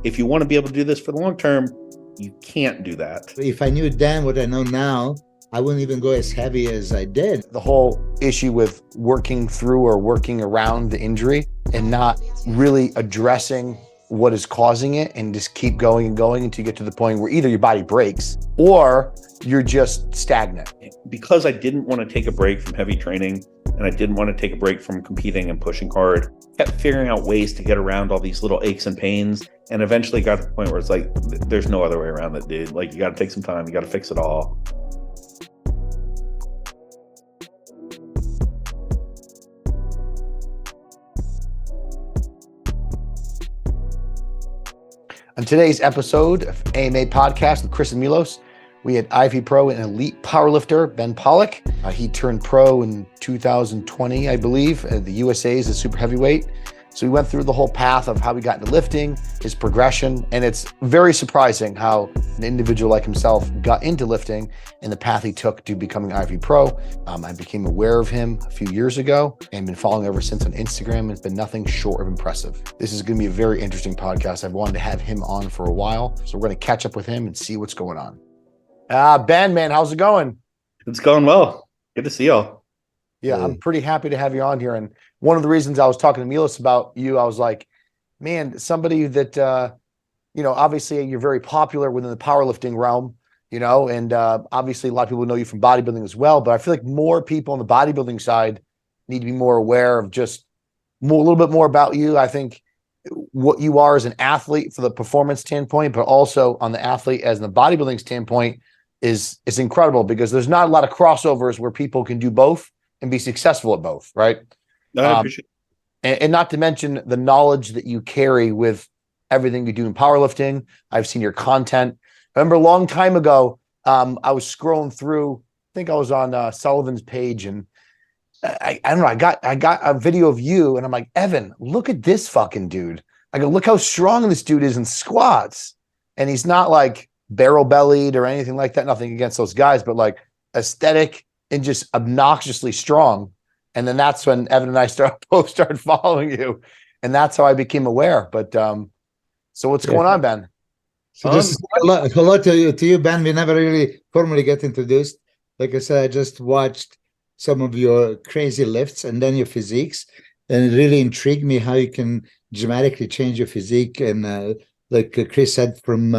if you want to be able to do this for the long term, you can't do that. If I knew then what I know now, I wouldn't even go as heavy as I did. The whole issue with working through or working around the injury and not really addressing what is causing it and just keep going and going until you get to the point where either your body breaks or you're just stagnant. Because I didn't want to take a break from heavy training and I didn't want to take a break from competing and pushing hard, kept figuring out ways to get around all these little aches and pains, and eventually got to the point where it's like, there's no other way around it, dude. Like, you got to take some time, you got to fix it all. On today's episode of AMA Podcast with Chris and Milos, we had IFBB Pro and elite powerlifter, Ben Pollack. He turned pro in 2020, I believe. The USA is a super heavyweight. So we went through the whole path of how he got into lifting, his progression, and it's very surprising how an individual like himself got into lifting and the path he took to becoming IFBB Pro. I became aware of him a few years ago and been following ever since on Instagram. It's been nothing short of impressive. This is going to be a very interesting podcast. I've wanted to have him on for a while, so we're going to catch up with him and see what's going on. Ben, man, how's it going? It's going well. Good to see y'all. Yeah, I'm pretty happy to have you on here. And one of the reasons I was talking to Milos about you, I was like, man, somebody that, obviously you're very popular within the powerlifting realm, and obviously a lot of people know you from bodybuilding as well. But I feel like more people on the bodybuilding side need to be more aware of just a little bit more about you. I think what you are as an athlete for the performance standpoint, but also on the athlete as the bodybuilding standpoint is incredible, because there's not a lot of crossovers where people can do both and be successful at both, right? I appreciate it. And not to mention the knowledge that you carry with everything you do in powerlifting. I've seen your content. I remember a long time ago, I was scrolling through, I think I was on Sullivan's page, and I don't know, I got a video of you, and I'm like, Evan, look at this fucking dude. I go, look how strong this dude is in squats. And he's not like barrel bellied or anything like that. Nothing against those guys, but like aesthetic and just obnoxiously strong. And then that's when Evan and I started following you, and that's how I became aware. But so what's going on, Ben? So just hello to you, Ben. We never really formally get introduced. Like I said, I just watched some of your crazy lifts and then your physiques, and it really intrigued me how you can dramatically change your physique. And like Chris said, from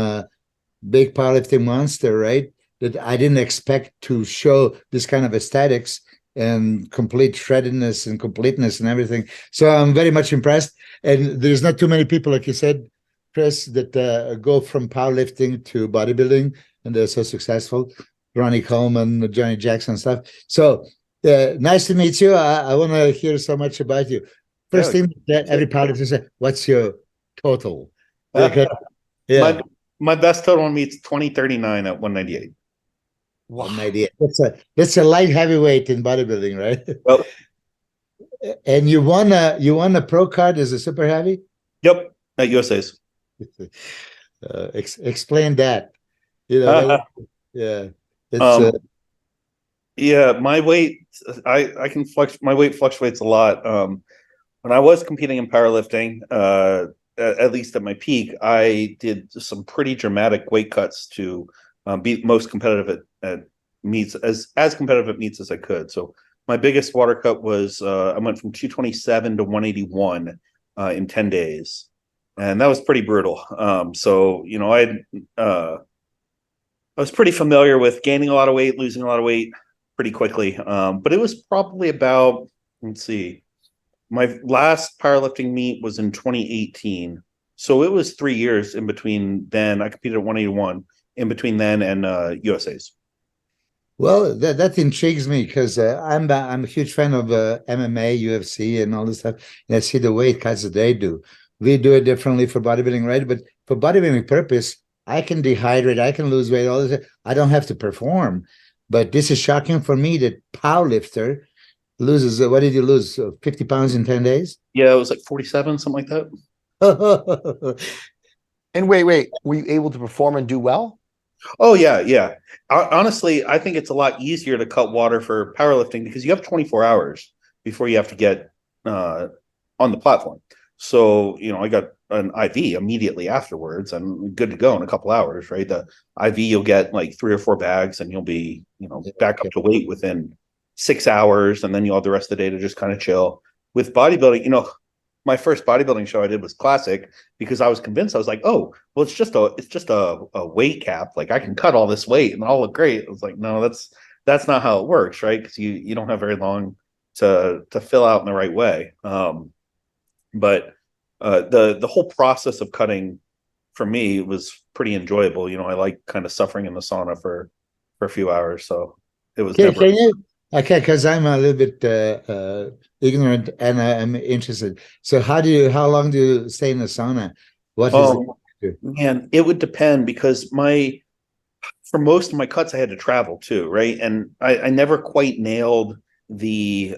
big powerlifting monster, right? That I didn't expect to show this kind of aesthetics and complete shreddedness and completeness and everything. So I'm very much impressed. And there's not too many people, like you said, Chris, that go from powerlifting to bodybuilding, and they're so successful. Ronnie Coleman, Johnny Jackson stuff. So nice to meet you. I want to hear so much about you. First thing that every powerlifter says, what's your total? Yeah. My best total on meet's 2039 at 198. Wow. 198. That's a light heavyweight in bodybuilding, right? Well, and you won a pro card as a super heavy? Yep, at USA's. Explain that. Yeah. My weight, I can flex. My weight fluctuates a lot. When I was competing in powerlifting, at least at my peak, I did some pretty dramatic weight cuts to be most competitive at meets, as competitive at meets as I could. So my biggest water cut was I went from 227 to 181 in 10 days, and that was pretty brutal. So I was pretty familiar with gaining a lot of weight, losing a lot of weight pretty quickly. But it was probably about, let's see, my last powerlifting meet was in 2018. So it was 3 years in between then. I competed at 181 in between then and USA's. Well, that intrigues me, because I'm a huge fan of MMA, UFC, and all this stuff. And I see the weight cuts that they do. We do it differently for bodybuilding, right? But for bodybuilding purpose, I can dehydrate, I can lose weight, all this. I don't have to perform. But this is shocking for me that powerlifter loses, what did you lose, 50 pounds in 10 days? Yeah, it was like 47, something like that. And wait, were you able to perform and do well? Oh, yeah. Honestly, I think it's a lot easier to cut water for powerlifting because you have 24 hours before you have to get on the platform. So, I got an IV immediately afterwards. I'm good to go in a couple hours, right? The IV, you'll get like 3 or 4 bags and you'll be, back up to weight within 6 hours. And then you'll have the rest of the day to just kind of chill. With bodybuilding, my first bodybuilding show I did was classic because I was convinced. I was like, oh, well, it's just a weight cap. Like I can cut all this weight and I'll look great. I was like, no, that's not how it works, right? Because you don't have very long to fill out in the right way. But the whole process of cutting for me was pretty enjoyable. I like kind of suffering in the sauna for a few hours. So it was Can, never. can you? Okay, because I'm a little bit ignorant and I'm interested. So how long do you stay in the sauna? What is it? Man, it would depend because for most of my cuts I had to travel too, right? And I never quite nailed the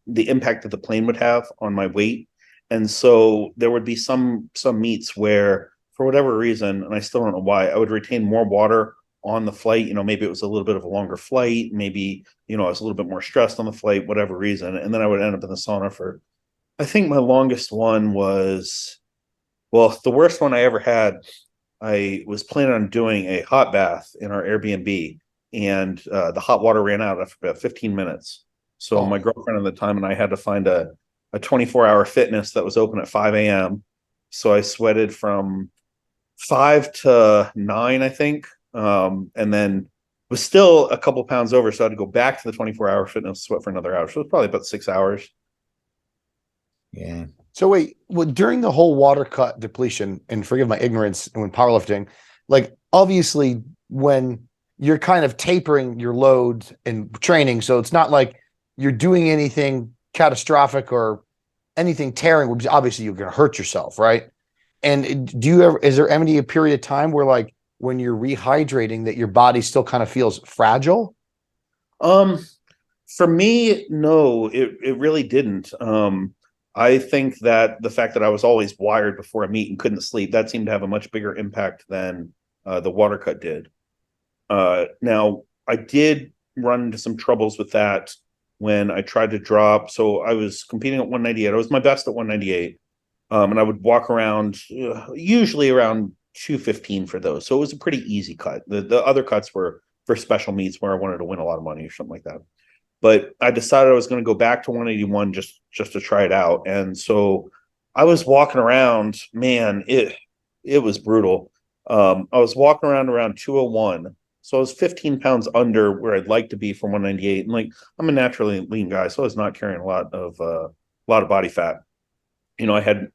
impact that the plane would have on my weight. And so there would be some meets where, for whatever reason, and I still don't know why, I would retain more water on the flight. Maybe it was a little bit of a longer flight. Maybe, I was a little bit more stressed on the flight, whatever reason. And then I would end up in the sauna for, I think my longest one was, well, the worst one I ever had, I was planning on doing a hot bath in our Airbnb, and the hot water ran out after about 15 minutes. So my girlfriend at the time and I had to find a 24-hour fitness that was open at 5 a.m. So I sweated from 5 to 9, I think. And then was still a couple pounds over. So I had to go back to the 24-hour fitness, sweat for another hour. So it was probably about 6 hours. Yeah. So wait, well, during the whole water cut depletion, and forgive my ignorance when powerlifting, like obviously when you're kind of tapering your loads and training, so it's not like you're doing anything catastrophic or anything tearing, which obviously you're going to hurt yourself, right? And is there any a period of time where like when you're rehydrating that your body still kind of feels fragile? For me, no, it really didn't. I think that the fact that I was always wired before a meet and couldn't sleep, that seemed to have a much bigger impact than the water cut did. Now, I did run into some troubles with that when I tried to drop. So I was competing at 198. I was my best at 198. And I would walk around, usually around 215 for those. So it was a pretty easy cut. The other cuts were for special meets where I wanted to win a lot of money or something like that. But I decided I was going to go back to 181 just to try it out. And so I was walking around, man, it was brutal. I was walking around 201. So I was 15 pounds under where I'd like to be for 198. And like, I'm a naturally lean guy, so I was not carrying a lot of body fat. I had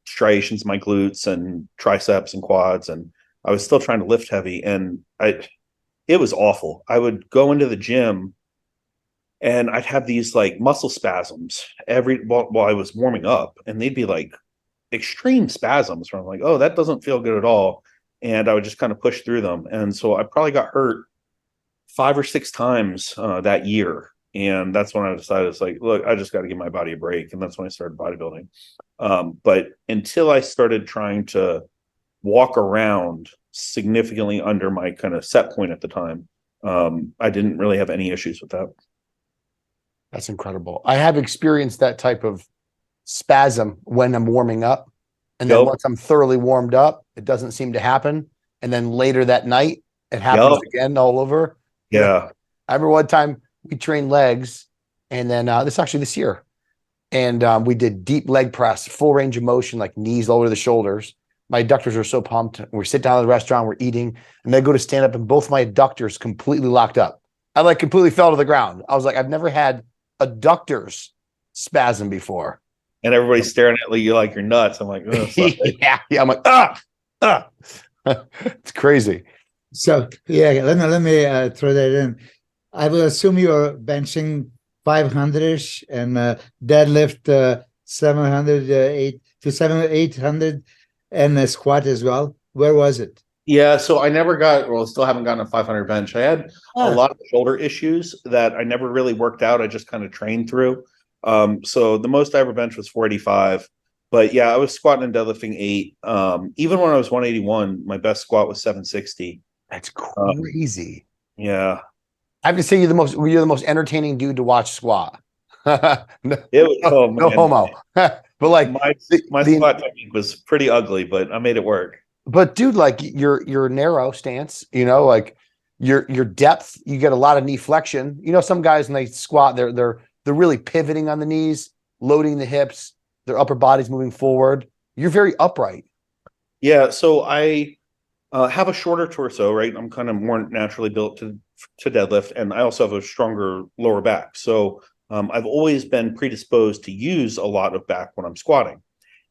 striations in my glutes and triceps and quads, and I was still trying to lift heavy. And it was awful. I would go into the gym and I'd have these like muscle spasms while I was warming up, and they'd be like extreme spasms where I'm like, oh, that doesn't feel good at all. And I would just kind of push through them. And so I probably got hurt 5 or 6 times that year. And that's when I decided, it's like, look, I just got to give my body a break. And that's when I started bodybuilding. But until I started trying to walk around significantly under my kind of set point at the time, I didn't really have any issues with that. That's incredible. I have experienced that type of spasm when I'm warming up. And then once I'm thoroughly warmed up, it doesn't seem to happen. And then later that night, it happens again all over. Yeah. I remember one time we trained legs, and then this year. And we did deep leg press, full range of motion, like knees all over the shoulders. My adductors are so pumped. We sit down at the restaurant, we're eating, and they go to stand up, and both my adductors completely locked up. I like completely fell to the ground. I was like, I've never had adductors spasm before. And everybody's staring at you like you're nuts. I'm like, yeah. I'm like, it's crazy. So yeah, let me throw that in. I will assume you're benching 500ish and deadlift 700, 800, and a squat as well. Where was it? Yeah, so I never still haven't gotten a 500 bench. I had a lot of shoulder issues that I never really worked out. I just kind of trained through. So the most I ever benched was 485. But yeah, I was squatting and deadlifting 8. Even when I was 181, my best squat was 760. That's crazy. Yeah. I have to say you're the most entertaining dude to watch squat. No homo. But like my squat technique was pretty ugly, but I made it work. but dude, like your narrow stance, you know, like your depth, you get a lot of knee flexion. You know, some guys when they squat, they're really pivoting on the knees, loading the hips, their upper body's moving forward. You're very upright. Yeah, so I have a shorter torso, right? I'm kind of more naturally built to deadlift, and I also have a stronger lower back. So I've always been predisposed to use a lot of back when I'm squatting.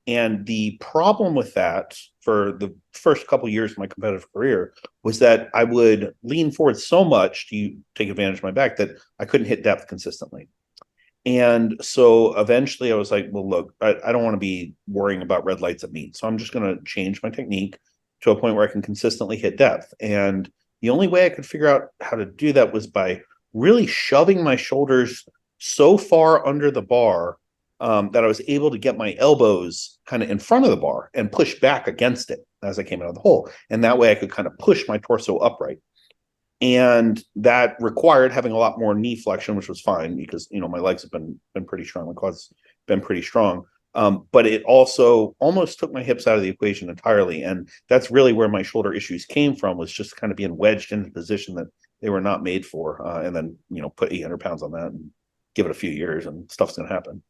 And the problem with that for the first couple of years of my competitive career was that I would lean forward so much to take advantage of my back that I couldn't hit depth consistently. And so eventually I was like, well, look, I don't want to be worrying about red lights at me. So I'm just going to change my technique to a point where I can consistently hit depth. And the only way I could figure out how to do that was by really shoving my shoulders so far under the bar that I was able to get my elbows kind of in front of the bar and push back against it as I came out of the hole. And that way I could kind of push my torso upright. And that required having a lot more knee flexion, which was fine because, you know, my legs have been pretty strong. My quads been pretty strong. But it also almost took my hips out of the equation entirely. And that's really where my shoulder issues came from, was just kind of being wedged into a position that they were not made for. And then, you know, put 800 pounds on that and give it a few years and stuff's going to happen.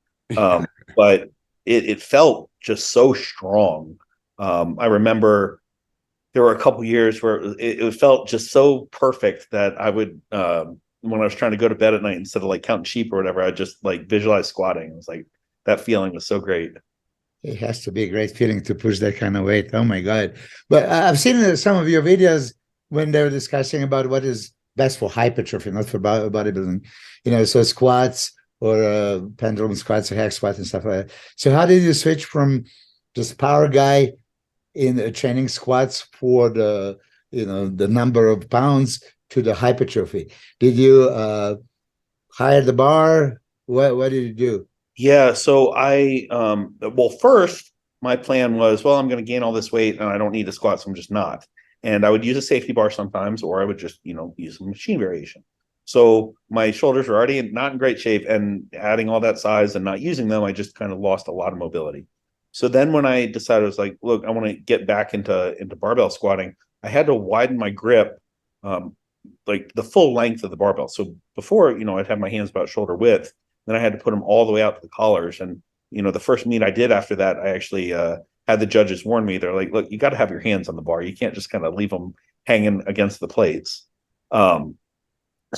But it felt just so strong. I remember there were a couple years where it felt just so perfect that I would, when I was trying to go to bed at night, instead of like counting sheep or whatever, I just like visualize squatting. It was like, that feeling was so great. It has to be a great feeling to push that kind of weight. Oh my God. But I've seen some of your videos when they were discussing about what is best for hypertrophy, not for bodybuilding, you know, so squats or pendulum squats or hack squats and stuff like that. So how did you switch from just power guy in training squats for the, you know, the number of pounds to the hypertrophy? Did you hire the bar? What did you do? Yeah, so well, first my plan was, well, I'm going to gain all this weight and I don't need to squat, so I'm just not. And I would use a safety bar sometimes, or I would just, you know, use a machine variation. So my shoulders were already not in great shape, and adding all that size and not using them, I just kind of lost a lot of mobility. So then when I decided, I was like, look, I want to get back into barbell squatting, I had to widen my grip, like the full length of the barbell. So before, you know, I'd have my hands about shoulder width. Then I had to put them all the way out to the collars. And, you know, the first meet I did after that, I actually had the judges warn me. They're like, look, you got to have your hands on the bar. You can't just kind of leave them hanging against the plates. So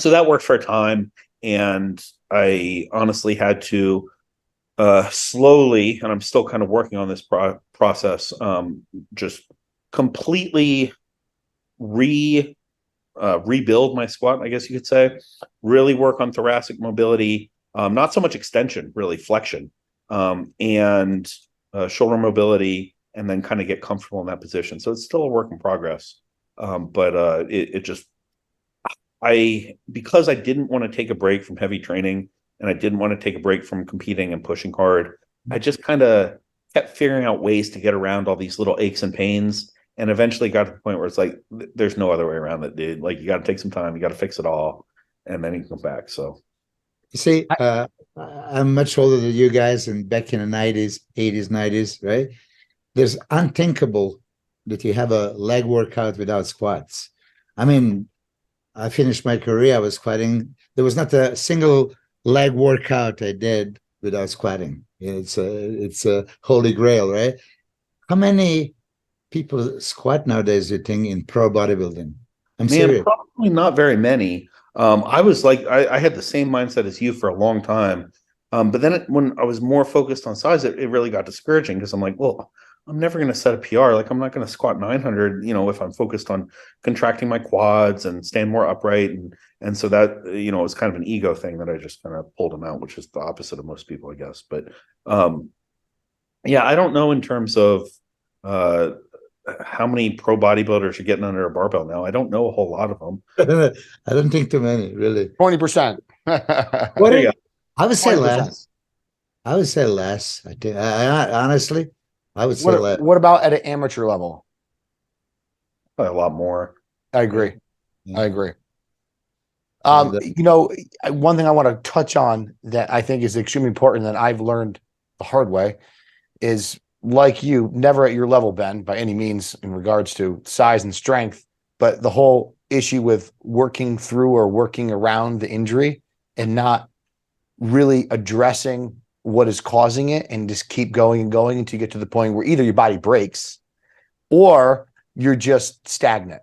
that worked for a time. And I honestly had to slowly, and I'm still kind of working on this process, just completely rebuild my squat, I guess you could say, really work on thoracic mobility. Not so much extension, really flexion, and shoulder mobility, and then kind of get comfortable in that position. So it's still a work in progress. But because I didn't want to take a break from heavy training, and I didn't want to take a break from competing and pushing hard, I just kind of kept figuring out ways to get around all these little aches and pains, and eventually got to the point where it's like, there's no other way around it, dude. Like, you got to take some time, you got to fix it all, and then you can come back. So. You see, I'm much older than you guys, and back in the 90s, 80s, 90s, right? There's unthinkable that you have a leg workout without squats. I mean, I finished my career, I was squatting. There was not a single leg workout I did without squatting. It's a holy grail, right? How many people squat nowadays, you think, in pro bodybuilding? I'm serious. Probably not very many. I was like, I had the same mindset as you for a long time. But then when I was more focused on size, it really got discouraging, because I'm like, well, I'm never going to set a PR. Like, I'm not going to squat 900, you know, if I'm focused on contracting my quads and stand more upright. And so that, you know, it was kind of an ego thing that I just kind of pulled them out, which is the opposite of most people, I guess. But yeah, I don't know in terms of how many pro bodybuilders are getting under a barbell now. I don't know a whole lot of them. I don't think too many, really. 20%. I would say 20%. Less. I would say less. I think, honestly, I would say less. What about at an amateur level? Probably a lot more. I agree. Yeah. I agree. You know, one thing I want to touch on that I think is extremely important that I've learned the hard way is like you, never at your level, Ben, by any means in regards to size and strength, but the whole issue with working through or working around the injury and not really addressing what is causing it and just keep going and going until you get to the point where either your body breaks or you're just stagnant.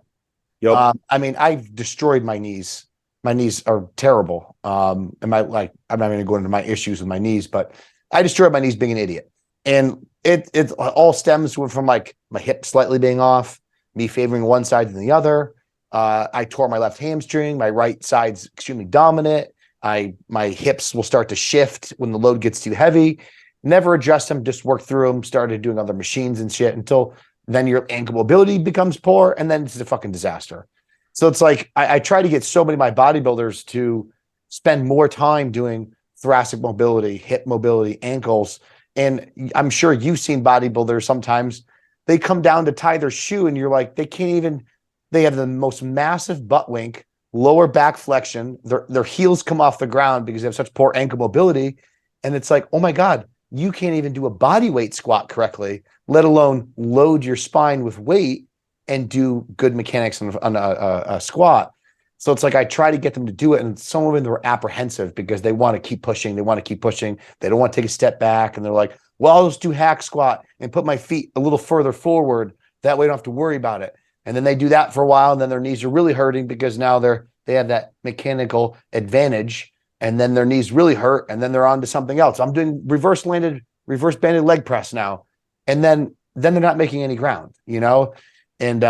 Yep. I mean, I've destroyed my knees. My knees are terrible. I'm not going to go into my issues with my knees, but I destroyed my knees being an idiot. And it all stems from like my hip slightly being off, me favoring one side than the other. I tore my left hamstring. My right side's extremely dominant. My hips will start to shift when the load gets too heavy. Never adjust them, just work through them, started doing other machines and shit until then your ankle mobility becomes poor, and then it's a fucking disaster. So it's like I try to get so many of my bodybuilders to spend more time doing thoracic mobility, hip mobility, ankles. And I'm sure you've seen bodybuilders sometimes, they come down to tie their shoe and you're like, they have the most massive butt wink, lower back flexion. Their heels come off the ground because they have such poor ankle mobility. And it's like, oh my God, you can't even do a body weight squat correctly, let alone load your spine with weight and do good mechanics on a squat. So it's like I try to get them to do it, and some of them are apprehensive because they want to keep pushing. They want to keep pushing. They don't want to take a step back, and they're like, well, I'll just do hack squat and put my feet a little further forward. That way I don't have to worry about it. And then they do that for a while, and then their knees are really hurting because now they have that mechanical advantage, and then their knees really hurt, and then they're on to something else. I'm doing reverse banded leg press now, and then they're not making any ground, you know? And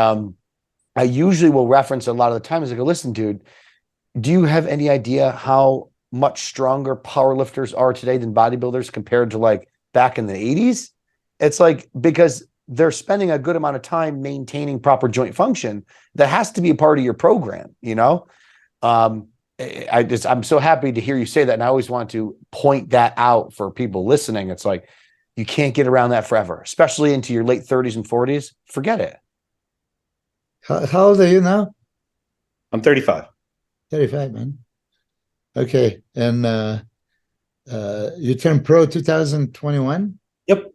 I usually will reference a lot of the times I go, listen, dude, do you have any idea how much stronger powerlifters are today than bodybuilders compared to like back in the 80s? It's like, because they're spending a good amount of time maintaining proper joint function. That has to be a part of your program, you know? I'm so happy to hear you say that. And I always want to point that out for people listening. It's like, you can't get around that forever, especially into your late 30s and 40s. Forget it. How old are you now? I'm 35. 35, man. Okay. And you turned pro 2021? Yep.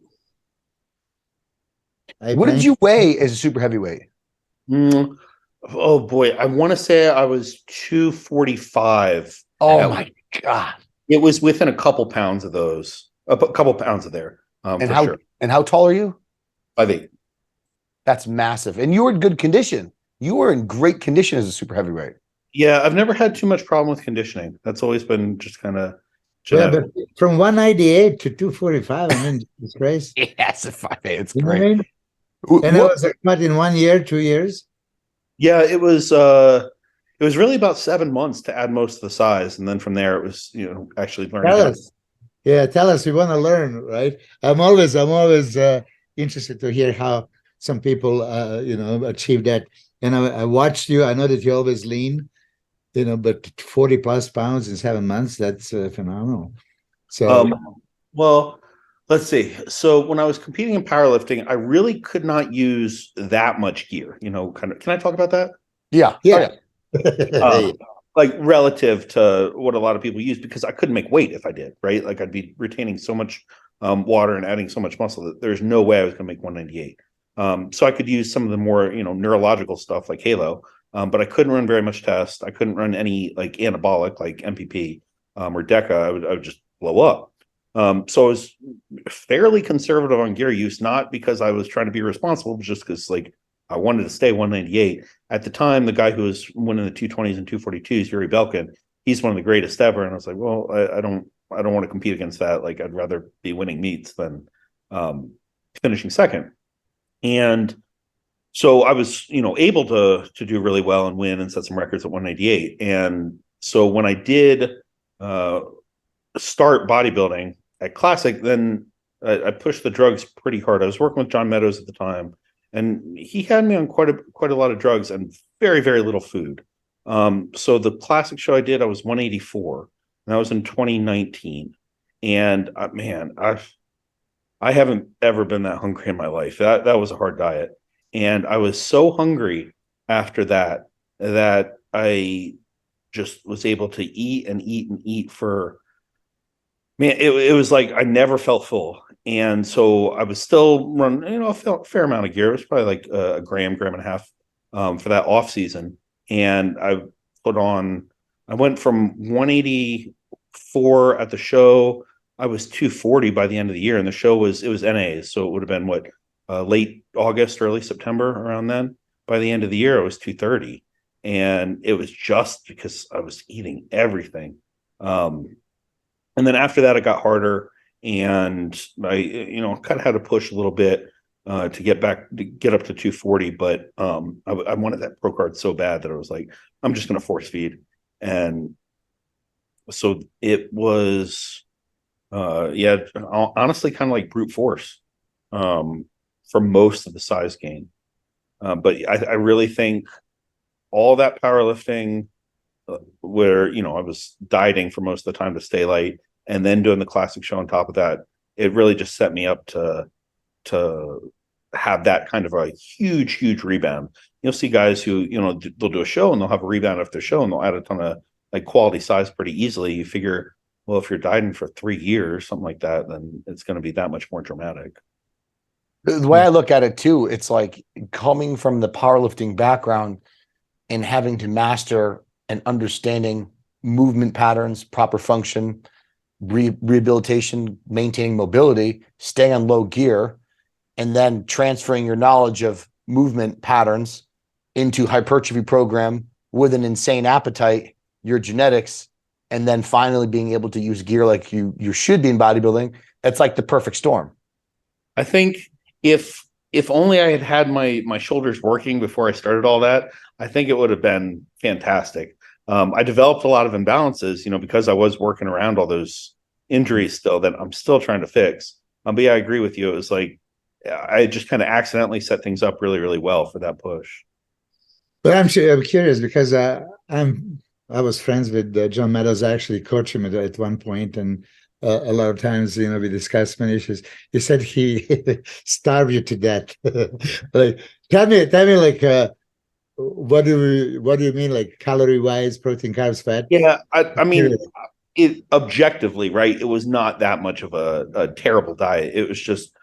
What did you weigh as a super heavyweight? Oh boy, I want to say I was 245. Oh my God. It was within a couple pounds of those. A couple pounds of there. And how tall are you? 5'8". That's massive. And you were in good condition. You were in great condition as a super heavyweight. Yeah, I've never had too much problem with conditioning. That's always been just kind of genetic. Yeah, but from 198 to 245, I mean, it's crazy. Yeah, it's a 5'8". It's you great. Know what I mean? And it was what, in 1 year, 2 years? Yeah, it was really about 7 months to add most of the size, and then from there it was, actually learning. Tell us. Yeah, tell us. We want to learn, right? I'm always interested to hear how some people achieve that. And I watched you. I know that you're always lean, but 40 plus pounds in 7 months, that's phenomenal. So well, let's see. So when I was competing in powerlifting, I really could not use that much gear, can I talk about that? Yeah. Like relative to what a lot of people use, because I couldn't make weight if I did, right? Like I'd be retaining so much water and adding so much muscle that there's no way I was going to make 198. So I could use some of the more, neurological stuff like Halo, but I couldn't run very much test. I couldn't run any like anabolic like MPP or DECA. I would just blow up. So I was fairly conservative on gear use, not because I was trying to be responsible, but just because like I wanted to stay 198. At the time, the guy who was winning the 220s and 242s, Yuri Belkin, he's one of the greatest ever. And I was like, well, I don't want to compete against that. Like I'd rather be winning meets than finishing second. And so I was, able to do really well and win and set some records at 198. And so when I did start bodybuilding at Classic, then I pushed the drugs pretty hard. I was working with John Meadows at the time, and he had me on quite a lot of drugs and very, very little food. So the Classic show I did, I was 184, and that was in 2019. And man, I haven't ever been that hungry in my life. That was a hard diet. And I was so hungry after that I just was able to eat and eat and eat for, man, it was like I never felt full. and so I was still running, a fair amount of gear. It was probably like a gram and a half for that off season. And I went from 184 at the show. I was 240 by the end of the year, and it was NAs, so it would have been late August, early September, around then. By the end of the year, I was 230, and it was just because I was eating everything. And then after that, it got harder, and I, kind of had to push a little bit to get up to 240. But I wanted that pro card so bad that I was like, I'm just going to force feed, and so it was, honestly, kind of like brute force for most of the size gain. But I really think all that powerlifting, where I was dieting for most of the time to stay light, and then doing the classic show on top of that, it really just set me up to have that kind of a huge rebound. You'll see guys who they'll do a show and they'll have a rebound after show, and they'll add a ton of like quality size pretty easily. You figure, well, if you're dieting for 3 years, something like that, then it's going to be that much more dramatic. The way I look at it too, it's like coming from the powerlifting background and having to master and understanding movement patterns, proper function, rehabilitation, maintaining mobility, stay on low gear, and then transferring your knowledge of movement patterns into hypertrophy program with an insane appetite, your genetics, and then finally being able to use gear like you should be in bodybuilding. That's like the perfect storm. I think if only I had my shoulders working before I started all that, I think it would have been fantastic. I developed a lot of imbalances, because I was working around all those injuries still that I'm still trying to fix. But yeah, I agree with you. It was like I just kind of accidentally set things up really, really well for that push. But I'm curious because I was friends with John Meadows. I actually coached him at one point, and a lot of times, we discussed many issues. He said he starved you to death. Like, tell me, like, what do you mean, like calorie wise, protein, carbs, fat? Yeah, I mean, it objectively, right? It was not that much of a terrible diet. It was just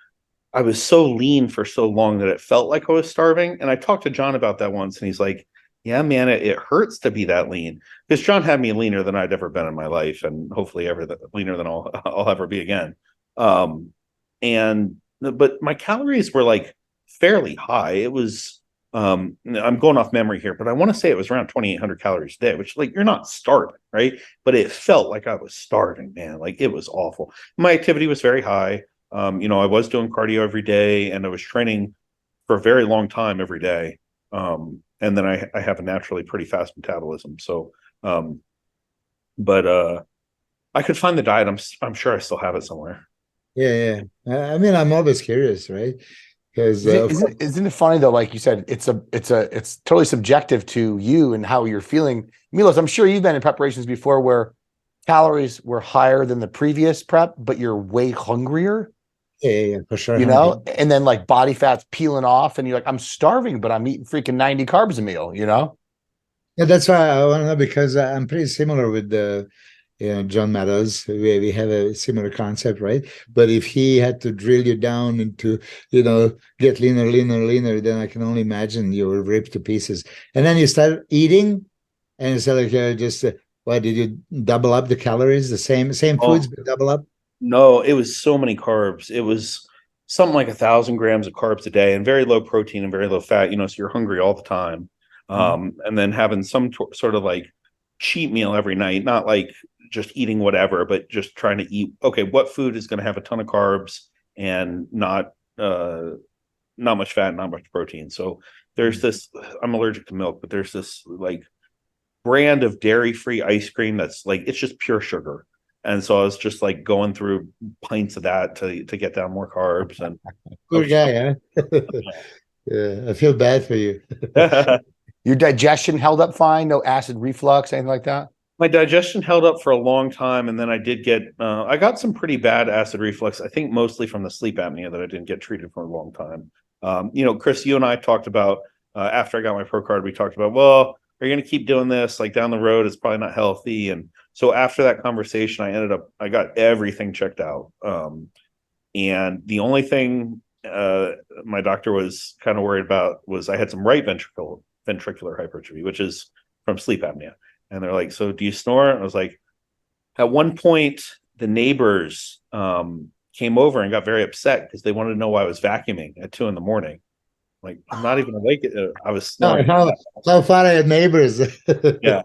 I was so lean for so long that it felt like I was starving. And I talked to John about that once, and he's like, yeah, man, it hurts to be that lean, because John had me leaner than I'd ever been in my life, and hopefully ever leaner than I'll ever be again. But my calories were like fairly high. It was, I'm going off memory here, but I want to say it was around 2,800 calories a day, which, like, you're not starving, right? But it felt like I was starving, man. Like, it was awful. My activity was very high. I was doing cardio every day, and I was training for a very long time every day. And then I have a naturally pretty fast metabolism. So, but I could find the diet. I'm sure I still have it somewhere. Yeah. I mean, I'm always curious, right? Because isn't it funny though? Like you said, it's totally subjective to you and how you're feeling. Milos, I'm sure you've been in preparations before where calories were higher than the previous prep, but you're way hungrier. Yeah, for sure. And then like body fat's peeling off, and you're like, I'm starving, but I'm eating freaking 90 carbs a meal. Yeah, that's why I want to know, because I'm pretty similar with John Meadows. We have a similar concept, right? But if he had to drill you down into, get leaner, then I can only imagine you were ripped to pieces. And then you start eating, and it's like why did you double up the calories? The same foods, but double up? No, it was so many carbs. It was something like 1,000 grams of carbs a day, and very low protein and very low fat. So you're hungry all the time. And then having some sort of like cheat meal every night, not like just eating whatever, but just trying to eat, okay, what food is going to have a ton of carbs and not much fat, not much protein. So there's this, I'm allergic to milk, but there's this like brand of dairy-free ice cream that's like, it's just pure sugar. And so I was just like going through pints of that to get down more carbs. And poor guy, huh? Yeah, I feel bad for you. Your digestion held up fine? No acid reflux, anything like that? My digestion held up for a long time, and then I did get I got some pretty bad acid reflux. I think mostly from the sleep apnea that I didn't get treated for a long time. Chris, you and I talked about after I got my pro card, we talked about, well, are you going to keep doing this? Like down the road, it's probably not healthy. And so after that conversation, I got everything checked out. And the only thing my doctor was kind of worried about was I had some right ventricular hypertrophy, which is from sleep apnea. And they're like, so do you snore? And I was like, at one point, the neighbors came over and got very upset because they wanted to know why I was vacuuming at 2 a.m. Like, I'm not even awake. I was snoring. How far are your neighbors? Yeah.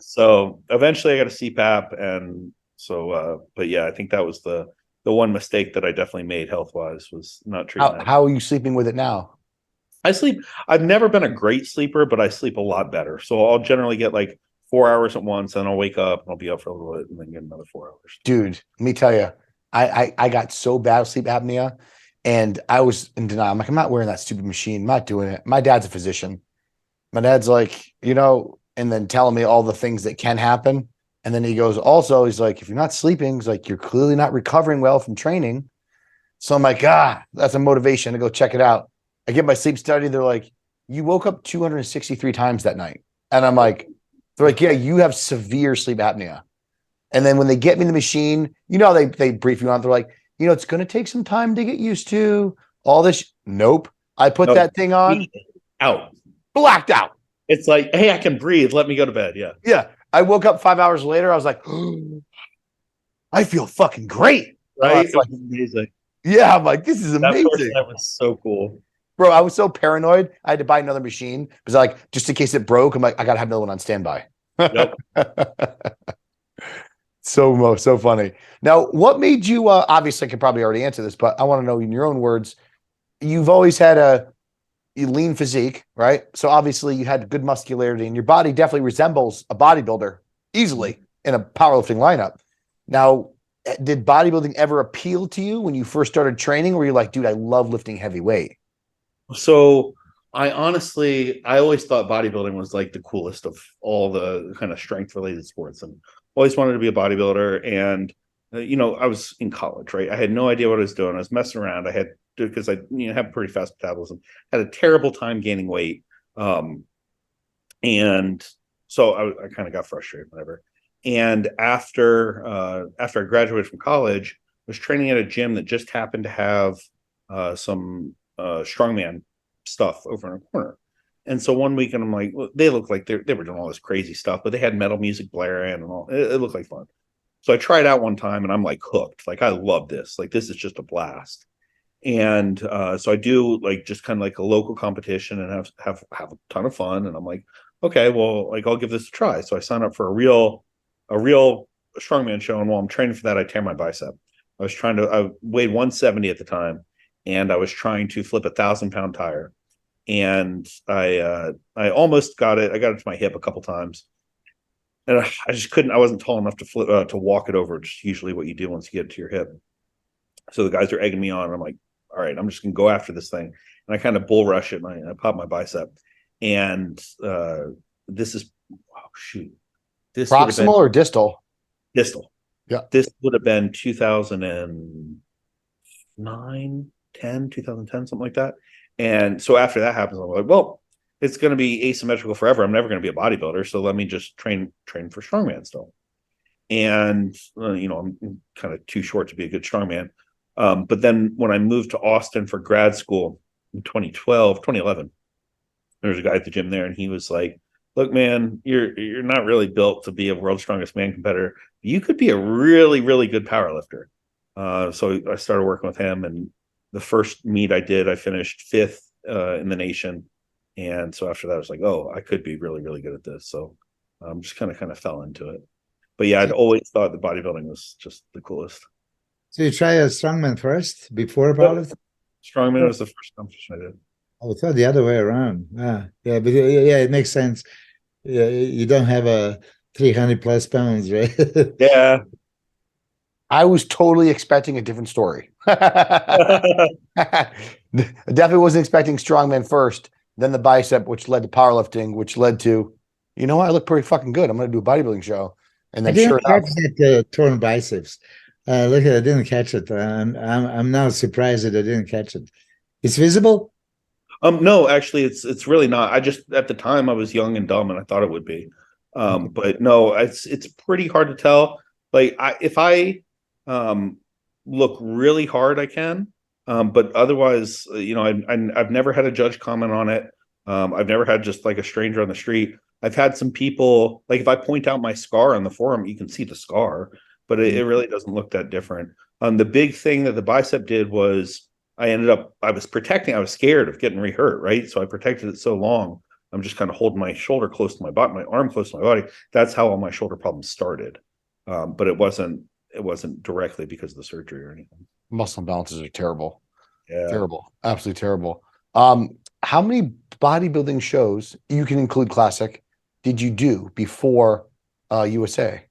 So eventually I got a CPAP, and so but yeah, I think that was the one mistake that I definitely made health wise, was not treating that. How are you sleeping with it now? I've never been a great sleeper, but I sleep a lot better. So I'll generally get like 4 hours at once, and I'll wake up and I'll be up for a little bit and then get another 4 hours. Dude, let me tell you, I got so bad with sleep apnea, and I was in denial. I'm like, I'm not wearing that stupid machine. I'm not doing it. My dad's a physician. My dad's like, and then telling me all the things that can happen. And then he goes, also, he's like, if you're not sleeping, he's like, you're clearly not recovering well from training. So I'm like, that's a motivation to go check it out. I get my sleep study. They're like, you woke up 263 times that night. And I'm like, they're like, yeah, you have severe sleep apnea. And then when they get me in the machine, they brief you on, they're like, it's going to take some time to get used to all this. Nope. I put that thing on. Out. Blacked out. It's like, hey, I can breathe. Let me go to bed. Yeah. Yeah. I woke up 5 hours later. I was like, I feel fucking great. Right? Like, amazing. Yeah. I'm like, this is amazing. That was so cool. Bro, I was so paranoid. I had to buy another machine because, like, just in case it broke, I'm like, I got to have another one on standby. Yep. So funny. Now, what made you, obviously I could probably already answer this, but I want to know in your own words, you've always had a lean physique, right? So obviously you had good muscularity, and your body definitely resembles a bodybuilder easily in a powerlifting lineup. Now, did bodybuilding ever appeal to you when you first started training, or were you like, dude, I love lifting heavy weight? So I always thought bodybuilding was like the coolest of all the kind of strength related sports, and always wanted to be a bodybuilder. And I was in college, right? I had no idea what I was doing. I was messing around. Because I have pretty fast metabolism, had a terrible time gaining weight. And so I kind of got frustrated, whatever. And after I graduated from college, I was training at a gym that just happened to have some strongman stuff over in a corner. And so one weekend I'm like, well, they look like they were doing all this crazy stuff, but they had metal music blaring and all. It looked like fun. So I tried out one time and I'm like hooked. Like, I love this. Like, this is just a blast. And so I do like just kind of like a local competition and have a ton of fun. And I'm like, okay, well, like, I'll give this a try. So I sign up for a real strongman show. And while I'm training for that, I tear my bicep. I weighed 170 at the time, and I was trying to flip 1,000-pound tire. And I almost got it. I got it to my hip a couple times. And I just couldn't. I wasn't tall enough to walk it over, which is usually what you do once you get to your hip. So the guys are egging me on, and I'm like, all right, I'm just gonna go after this thing. And I kind of bull rush it, and I pop my bicep. And this is this proximal or distal? Distal. Yeah. This would have been 2009, 10, 2010, something like that. And so after that happens, I'm like, well, it's going to be asymmetrical forever. I'm never going to be a bodybuilder. So let me just train for strongman still. And, I'm kind of too short to be a good strongman. But then when I moved to Austin for grad school in 2011, there was a guy at the gym there, and he was like, look, man, you're not really built to be a world's strongest man competitor. You could be a really, really good power lifter. So I started working with him, and the first meet I did, I finished 5th in the nation. And so after that, I was like, oh, I could be really, really good at this. So just kind of fell into it. But yeah, I'd always thought that bodybuilding was just the coolest. So you try a strongman first before powerlifting? Strongman was the first competition I did. I thought the other way around. Yeah, but yeah, it makes sense. Yeah, you don't have a 300 plus pounds, right? Yeah. I was totally expecting a different story. I definitely wasn't expecting strongman first, then the bicep, which led to powerlifting, which led to, you know what, I look pretty fucking good. I'm going to do a bodybuilding show. And then I didn't catch that torn biceps. Look at, I didn't catch it. I'm now surprised that I didn't catch it. It's visible? No, actually, it's really not. I just, at the time, I was young and dumb, and I thought it would be. But no, it's pretty hard to tell. Like, if I look really hard, I can. But otherwise, I've never had a judge comment on it. I've never had just like a stranger on the street. I've had some people, like if I point out my scar on the forum, you can see the scar, but it really doesn't look that different. The big thing that the bicep did was I was scared of getting re-hurt, right? So I protected it so long. I'm just kind of holding my shoulder close to my body, my arm close to my body. That's how all my shoulder problems started. But it wasn't directly because of the surgery or anything. Muscle imbalances are terrible. Yeah. Terrible. Absolutely terrible. How many bodybuilding shows, you can include classic, did you do before USA?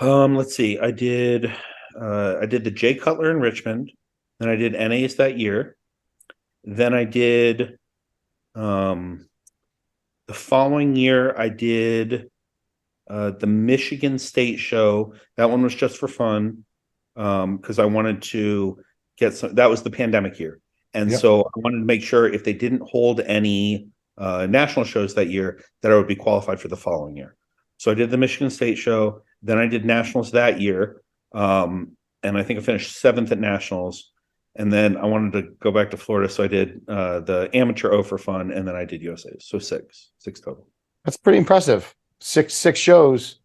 Let's see. I did the Jay Cutler in Richmond, then I did NAs that year. Then I did the following year I did the Michigan State show. That one was just for fun. Because I wanted to get some, that was the pandemic year. And so I wanted to make sure if they didn't hold any national shows that year, that I would be qualified for the following year. So I did the Michigan State show, then I did nationals that year. And I think I finished 7th at nationals. And then I wanted to go back to Florida. So I did the amateur O for fun, and then I did USA. So six total. That's pretty impressive. Six shows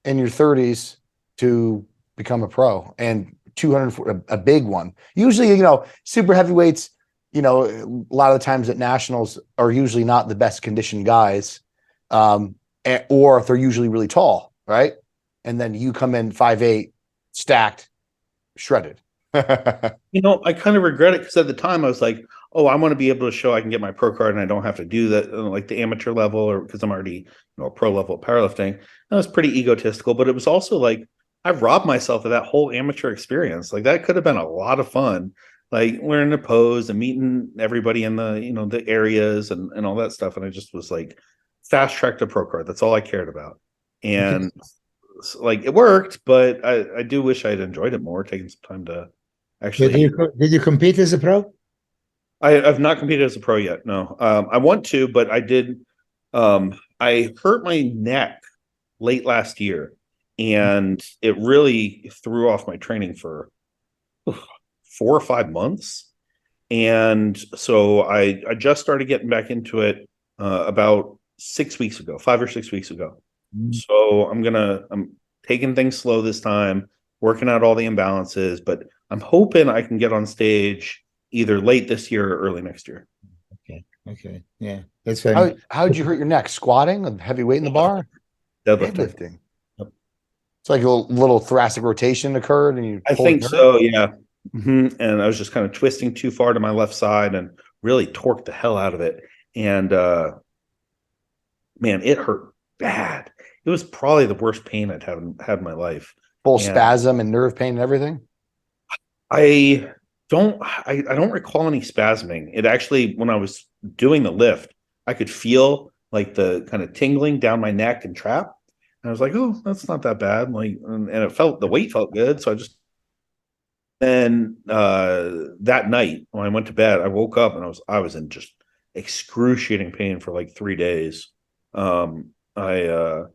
in your 30s to become a pro, and 200, a big one. Usually, super heavyweights, a lot of the times at nationals are usually not the best conditioned guys, or if they're usually really tall, right? And then you come in 5'8", stacked, shredded. I kind of regret it because at the time I was like, oh, I want to be able to show I can get my pro card and I don't have to do that like the amateur level, or because I'm already a pro level at powerlifting. That was pretty egotistical, but it was also like I've robbed myself of that whole amateur experience. Like that could have been a lot of fun, like learning to pose and meeting everybody in the the areas and all that stuff. And I just was like fast track to pro card. That's all I cared about. And like it worked, but I do wish I'd enjoyed it more, taking some time to actually. Did you compete as a pro? I've not competed as a pro yet. No, I want to, but I did. I hurt my neck late last year, and it really threw off my training for 4 or 5 months. And so I just started getting back into it about 6 weeks ago, 5 or 6 weeks ago. So I'm taking things slow this time, working out all the imbalances, but I'm hoping I can get on stage either late this year or early next year. Okay. Yeah. That's fine. How'd you hurt your neck? Squatting? Heavy weight in the bar? Deadlifting. Yep. It's like a little thoracic rotation occurred, and I think so, yeah. And I was just kind of twisting too far to my left side and really torqued the hell out of it. And man, it hurt bad. It was probably the worst pain I'd had in my life. Full spasm and nerve pain and everything? I don't recall any spasming. It actually, when I was doing the lift, I could feel like the kind of tingling down my neck and trap. And I was like, oh, that's not that bad. Like, and the weight felt good. So I just, then that night when I went to bed, I woke up and I was in just excruciating pain for like 3 days. I got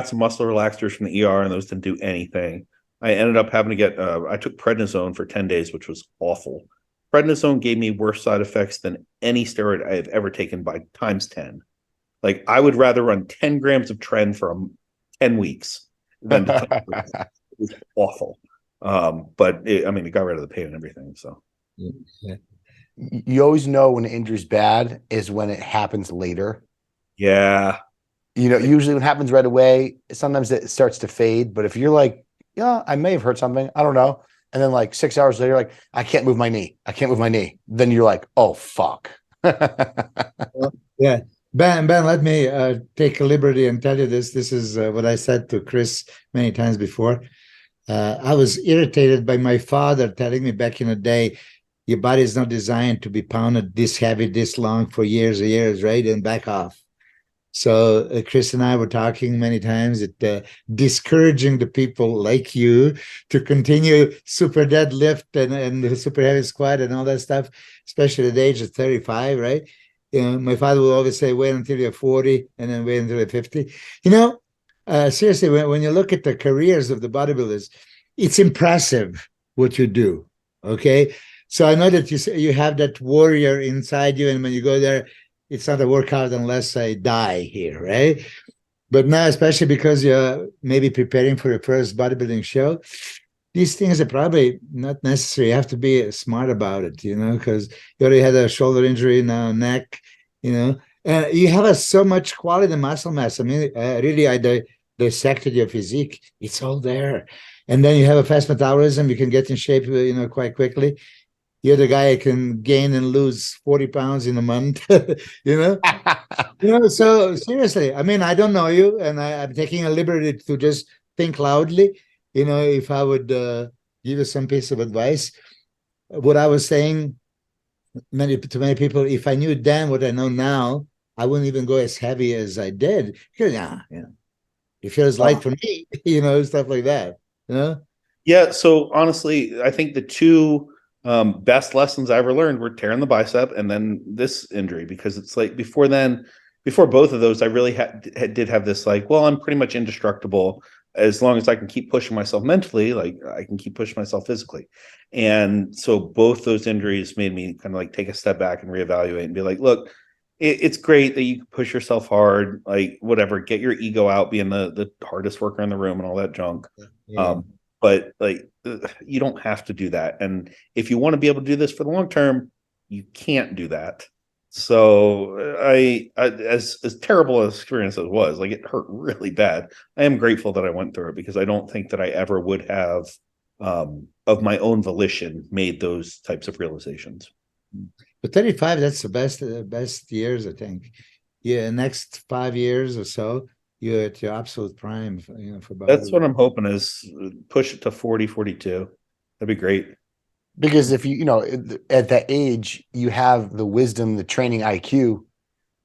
some muscle relaxers from the ER, and those didn't do anything. I ended up having to get, I took prednisone for 10 days, which was awful. Prednisone gave me worse side effects than any steroid I have ever taken by times 10. Like I would rather run 10 grams of tren for 10 weeks than to it was awful. But it got rid of the pain and everything. So yeah. You always know when an injury's bad is when it happens later. Yeah. Usually when it happens right away, sometimes it starts to fade. But if you're like, yeah, I may have hurt something, I don't know. And then like 6 hours later, like, I can't move my knee. Then you're like, oh, fuck. Yeah. Ben, let me take a liberty and tell you this. This is what I said to Chris many times before. I was irritated by my father telling me back in the day, your body is not designed to be pounded this heavy, this long for years and years, right? And back off. So Chris and I were talking many times at discouraging the people like you to continue super deadlift and the super heavy squat and all that stuff, especially at the age of 35, right? My father would always say, wait until you're 40 and then wait until you're 50. Seriously, when you look at the careers of the bodybuilders, it's impressive what you do. Okay. So I know that you have that warrior inside you. And when you go there, it's not a workout unless I die here. Right. But now, especially because you're maybe preparing for your first bodybuilding show, these things are probably not necessary. You have to be smart about it, because you already had a shoulder injury, now neck, and you have so much quality muscle mass. I mean, really, I dissected your physique. It's all there. And then you have a fast metabolism. You can get in shape, quite quickly. You're the guy who can gain and lose 40 pounds in a month, you know? So seriously, I mean, I don't know you, and I'm taking a liberty to just think loudly. If I would give you some piece of advice, what I was saying to many people, if I knew then what I know now, I wouldn't even go as heavy as I did. Because, it feels light for me, stuff like that. Yeah. So honestly, I think the two best lessons I ever learned were tearing the bicep and then this injury, because it's like before both of those, I really did have this like, well, I'm pretty much indestructible as long as I can keep pushing myself mentally, like I can keep pushing myself physically. And so both those injuries made me kind of like take a step back and reevaluate and be like, look, it's great that you push yourself hard, like whatever, get your ego out, being the hardest worker in the room and all that junk. Yeah. But like, you don't have to do that. And if you want to be able to do this for the long term, you can't do that. So I as terrible an experience as it was, like it hurt really bad. I am grateful that I went through it, because I don't think that I ever would have, of my own volition, made those types of realizations. But 35, that's the best years, I think. Yeah, next 5 years or so, you're at your absolute prime, for That's what I'm hoping, is push it to 40, 42. That'd be great. Because if at that age, you have the wisdom, the training IQ,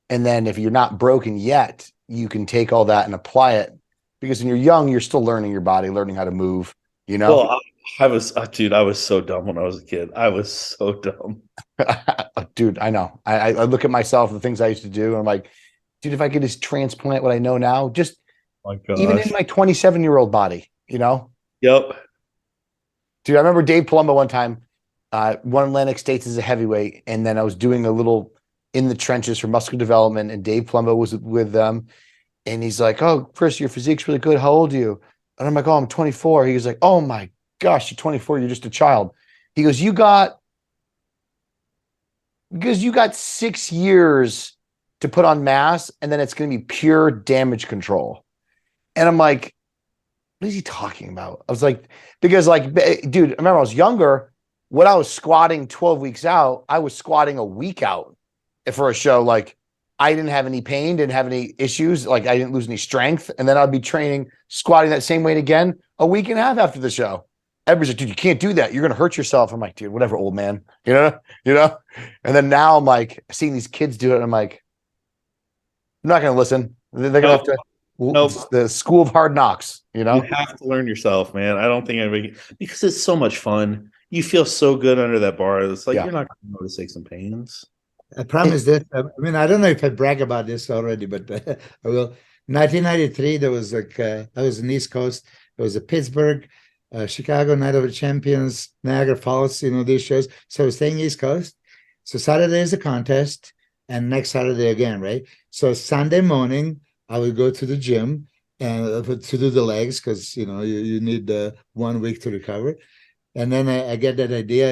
and then if you're not broken yet, you can take all that and apply it. Because when you're young, you're still learning your body, learning how to move, Well, I was so dumb when I was a kid. I was so dumb. Dude, I know. I look at myself, the things I used to do, and I'm like, dude, if I could just transplant what I know now, just even in my 27-year-old body, Yep. Dude, I remember Dave Palumbo one time, won Atlantic States as a heavyweight, and then I was doing a little in the trenches for muscular development, and Dave Palumbo was with them, and he's like, "Oh, Chris, your physique's really good. How old are you?" And I'm like, "Oh, I'm 24." He was like, "Oh my gosh, you're 24. You're just a child." He goes, because you got 6 years to put on mass, and then it's going to be pure damage control." And I'm like, what is he talking about? I was like, because like, dude, I remember I was younger, when I was squatting 12 weeks out, I was squatting a week out for a show. Like I didn't have any pain, didn't have any issues. Like I didn't lose any strength. And then I'd be squatting that same weight again a week and a half after the show. Everybody's like, dude, you can't do that. You're going to hurt yourself. I'm like, dude, whatever, old man, And then now I'm like seeing these kids do it. And I'm like, I'm not going to listen. They're going to have to. Nope. The school of hard knocks, You have to learn yourself, man. I don't think anybody, because it's so much fun. You feel so good under that bar. It's like, you're not going to notice aches and pains. I promise this. I mean, I don't know if I brag about this already, but I will. 1993, there was like, I was in the East Coast. It was a Pittsburgh, Chicago Night of the Champions, Niagara Falls, these shows. So I was staying East Coast. So Saturday is a contest, and next Saturday again, right? So Sunday morning, I would go to the gym and to do the legs, because you need 1 week to recover. And then I get that idea,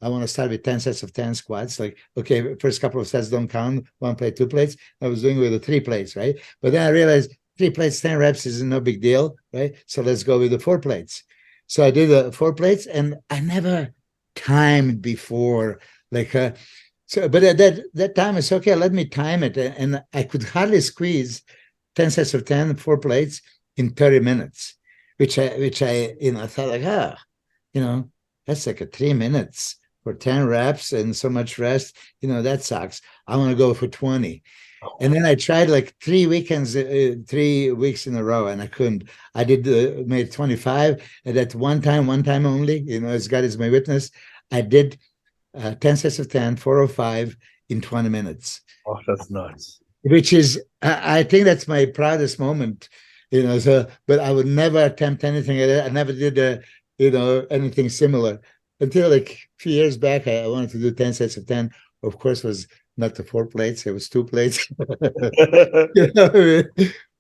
I want to start with 10 sets of 10 squats. Like, okay, first couple of sets don't count, 1 plate, 2 plates. I was doing with the 3 plates, right? But then I realized 3 plates, 10 reps is no big deal, right? So let's go with the 4 plates. So I did the 4 plates, and I never timed before, like, but at that time it's okay, let me time it. And I could hardly squeeze 10 sets of 10, 4 plates in 30 minutes, which I thought like, that's like 3 minutes for 10 reps and so much rest. That sucks. I want to go for 20. And then I tried like 3 weekends, 3 weeks in a row, and I couldn't. I did made 25, and at one time only, as God is my witness, I did 10 sets of 10, 4 or 5 in 20 minutes. Oh, that's nuts. Which is, I think that's my proudest moment, so, but I would never attempt anything. I never did anything similar. Until like a few years back, I wanted to do 10 sets of 10. Of course, was not the 4 plates, it was 2 plates. You know,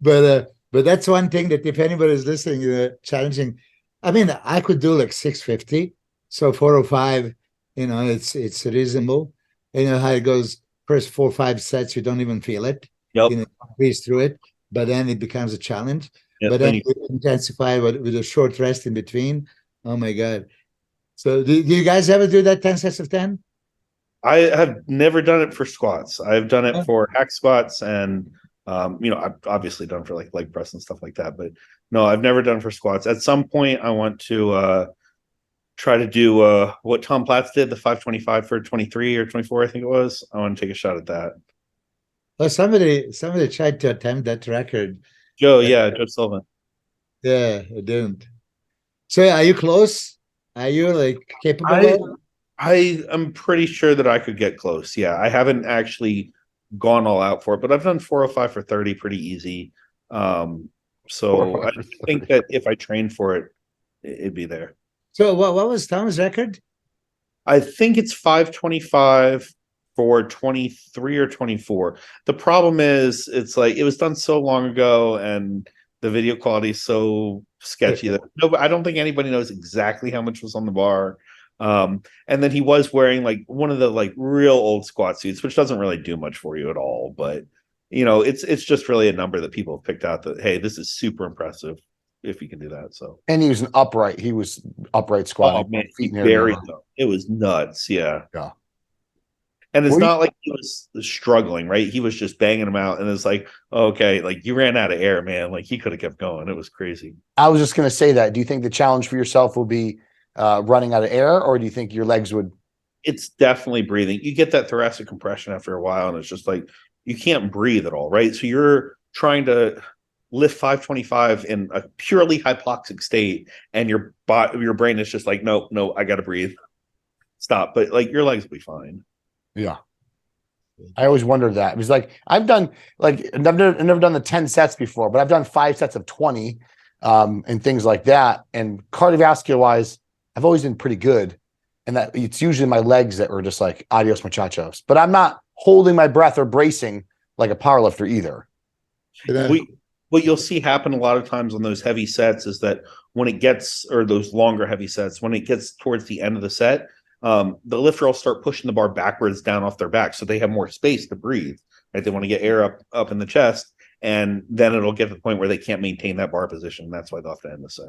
but that's one thing that if anybody's listening, challenging. I mean, I could do like 650, so 405, it's reasonable. You know how it goes. First 4 or 5 sets, you don't even feel it. Yep. Breeze through it, but then it becomes a challenge. Yep, But then you intensify with a short rest in between. Oh my God. So do you guys ever do that 10 sets of 10? I have never done it for squats. I've done it for hack squats and I've obviously done for like leg press and stuff like that, but no, I've never done for squats. At some point I want to try to do what Tom Platz did, the 525 for 23 or 24, I think it was. I want to take a shot at that. Well, somebody tried to attempt that record. Joe Sullivan. Yeah, I didn't. So are you close? Are you like capable? I am pretty sure that I could get close. Yeah, I haven't actually gone all out for it, but I've done 405 for 30 pretty easy. So I think that if I trained for it, it'd be there. So what was Tom's record? I think it's 525 for 23 or 24. The problem is it's like it was done so long ago and the video quality is so sketchy that I don't think anybody knows exactly how much was on the bar. And then he was wearing like one of the like real old squat suits, which doesn't really do much for you at all. But it's just really a number that people have picked out that, hey, this is super impressive if you can do that. So, and he was upright squatting. Oh, man, it was nuts. Yeah. And it's not like he was struggling, right? He was just banging them out, and it's like, okay, like you ran out of air, man. Like he could have kept going. It was crazy. I was just going to say that. Do you think the challenge for yourself will be running out of air, or do you think your legs would? It's definitely breathing. You get that thoracic compression after a while, and it's just like you can't breathe at all, right? So you're trying to lift 525 in a purely hypoxic state, and your brain is just like, no, I got to breathe. Stop. But like your legs will be fine. Yeah. I always wondered that. It was like I've never done the 10 sets before, but I've done 5 sets of 20 and things like that. And cardiovascular wise, I've always been pretty good. And that it's usually my legs that were just like adios muchachos. But I'm not holding my breath or bracing like a powerlifter either. What you'll see happen a lot of times on those heavy sets is that when it gets, or those longer heavy sets, when it gets towards the end of the set, the lifter will start pushing the bar backwards down off their back, so they have more space to breathe. Right? They want to get air up in the chest, and then it'll get to the point where they can't maintain that bar position. That's why they'll have to end the set.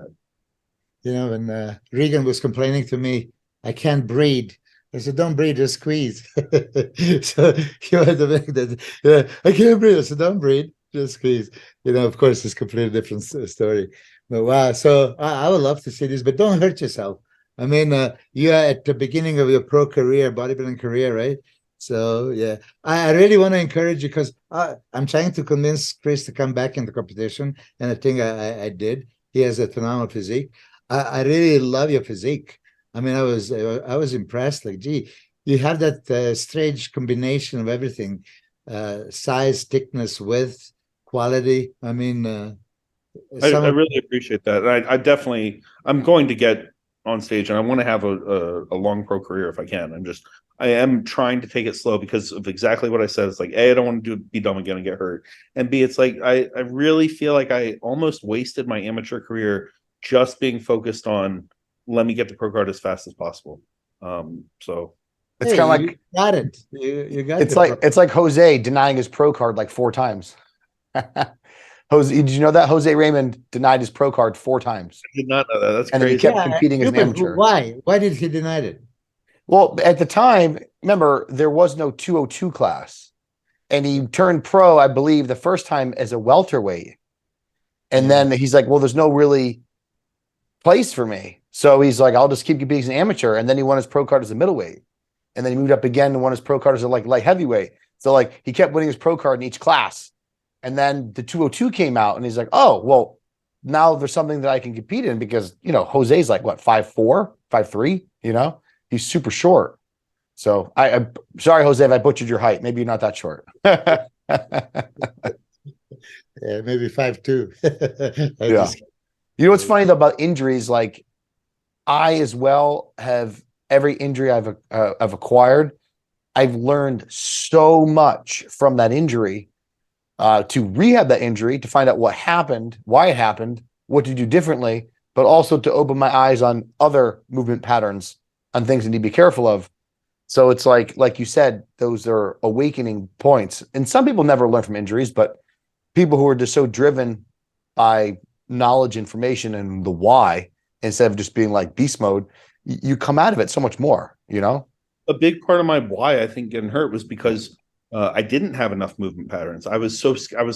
When Regan was complaining to me, I can't breathe. I said, "Don't breathe, just squeeze." So you had to make that. I can't breathe. I said, "Don't breathe, just squeeze." Of course, it's a completely different story. But wow, so I would love to see this, but don't hurt yourself. I mean, you're at the beginning of your pro career, bodybuilding career, right? So, yeah, I really want to encourage you because I'm trying to convince Chris to come back in the competition. And I think I did. He has a phenomenal physique. I really love your physique. I mean, I was impressed. Like, gee, you have that strange combination of everything, size, thickness, width, quality. I mean, I really appreciate that. I'm going to get on stage and I want to have a long pro career if I can. I am trying to take it slow because of exactly what I said. It's like, A, I don't want to be dumb again and get hurt. And B, it's like, I really feel like I almost wasted my amateur career just being focused on, let me get the pro card as fast as possible. So it's kind of like, you got it. You got it. It's like Jose denying his pro card like 4 times. Jose, did you know that Jose Raymond denied his pro card 4 times? I did not know that. That's and crazy. He kept competing as an amateur. Why? Why did he deny it? Well, at the time, remember, there was no 202 class. And he turned pro, I believe, the first time as a welterweight. And then he's like, well, there's no really place for me. So he's like, I'll just keep competing as an amateur. And then he won his pro card as a middleweight. And then he moved up again and won his pro card as a light heavyweight. So like he kept winning his pro card in each class. And then the 202 came out and he's like, oh, well, now there's something that I can compete in because, Jose's like, what, 5'4", 5'3", he's super short. So I'm sorry, Jose, if I butchered your height. Maybe you're not that short. Yeah, maybe 5'2". Yeah. You know what's funny though about injuries? Like I as well have every injury I've acquired. I've learned so much from that injury to rehab that injury, to find out what happened, why it happened, what to do differently, but also to open my eyes on other movement patterns, on things I need to be careful of. So it's like you said, those are awakening points. And some people never learn from injuries, but people who are just so driven by knowledge, information, and the why, instead of just being like beast mode, you come out of it so much more, you know? A big part of my why I think getting hurt was because I didn't have enough movement patterns. I was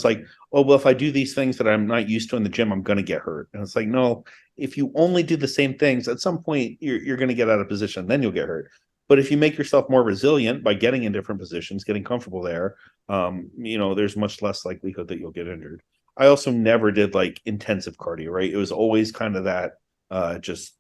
like, oh, well, if I do these things that I'm not used to in the gym, I'm going to get hurt. And it's like, no, if you only do the same things, at some point you're going to get out of position, then you'll get hurt. But if you make yourself more resilient by getting in different positions, getting comfortable there, there's much less likelihood that you'll get injured. I also never did like intensive cardio, right? It was always kind of that just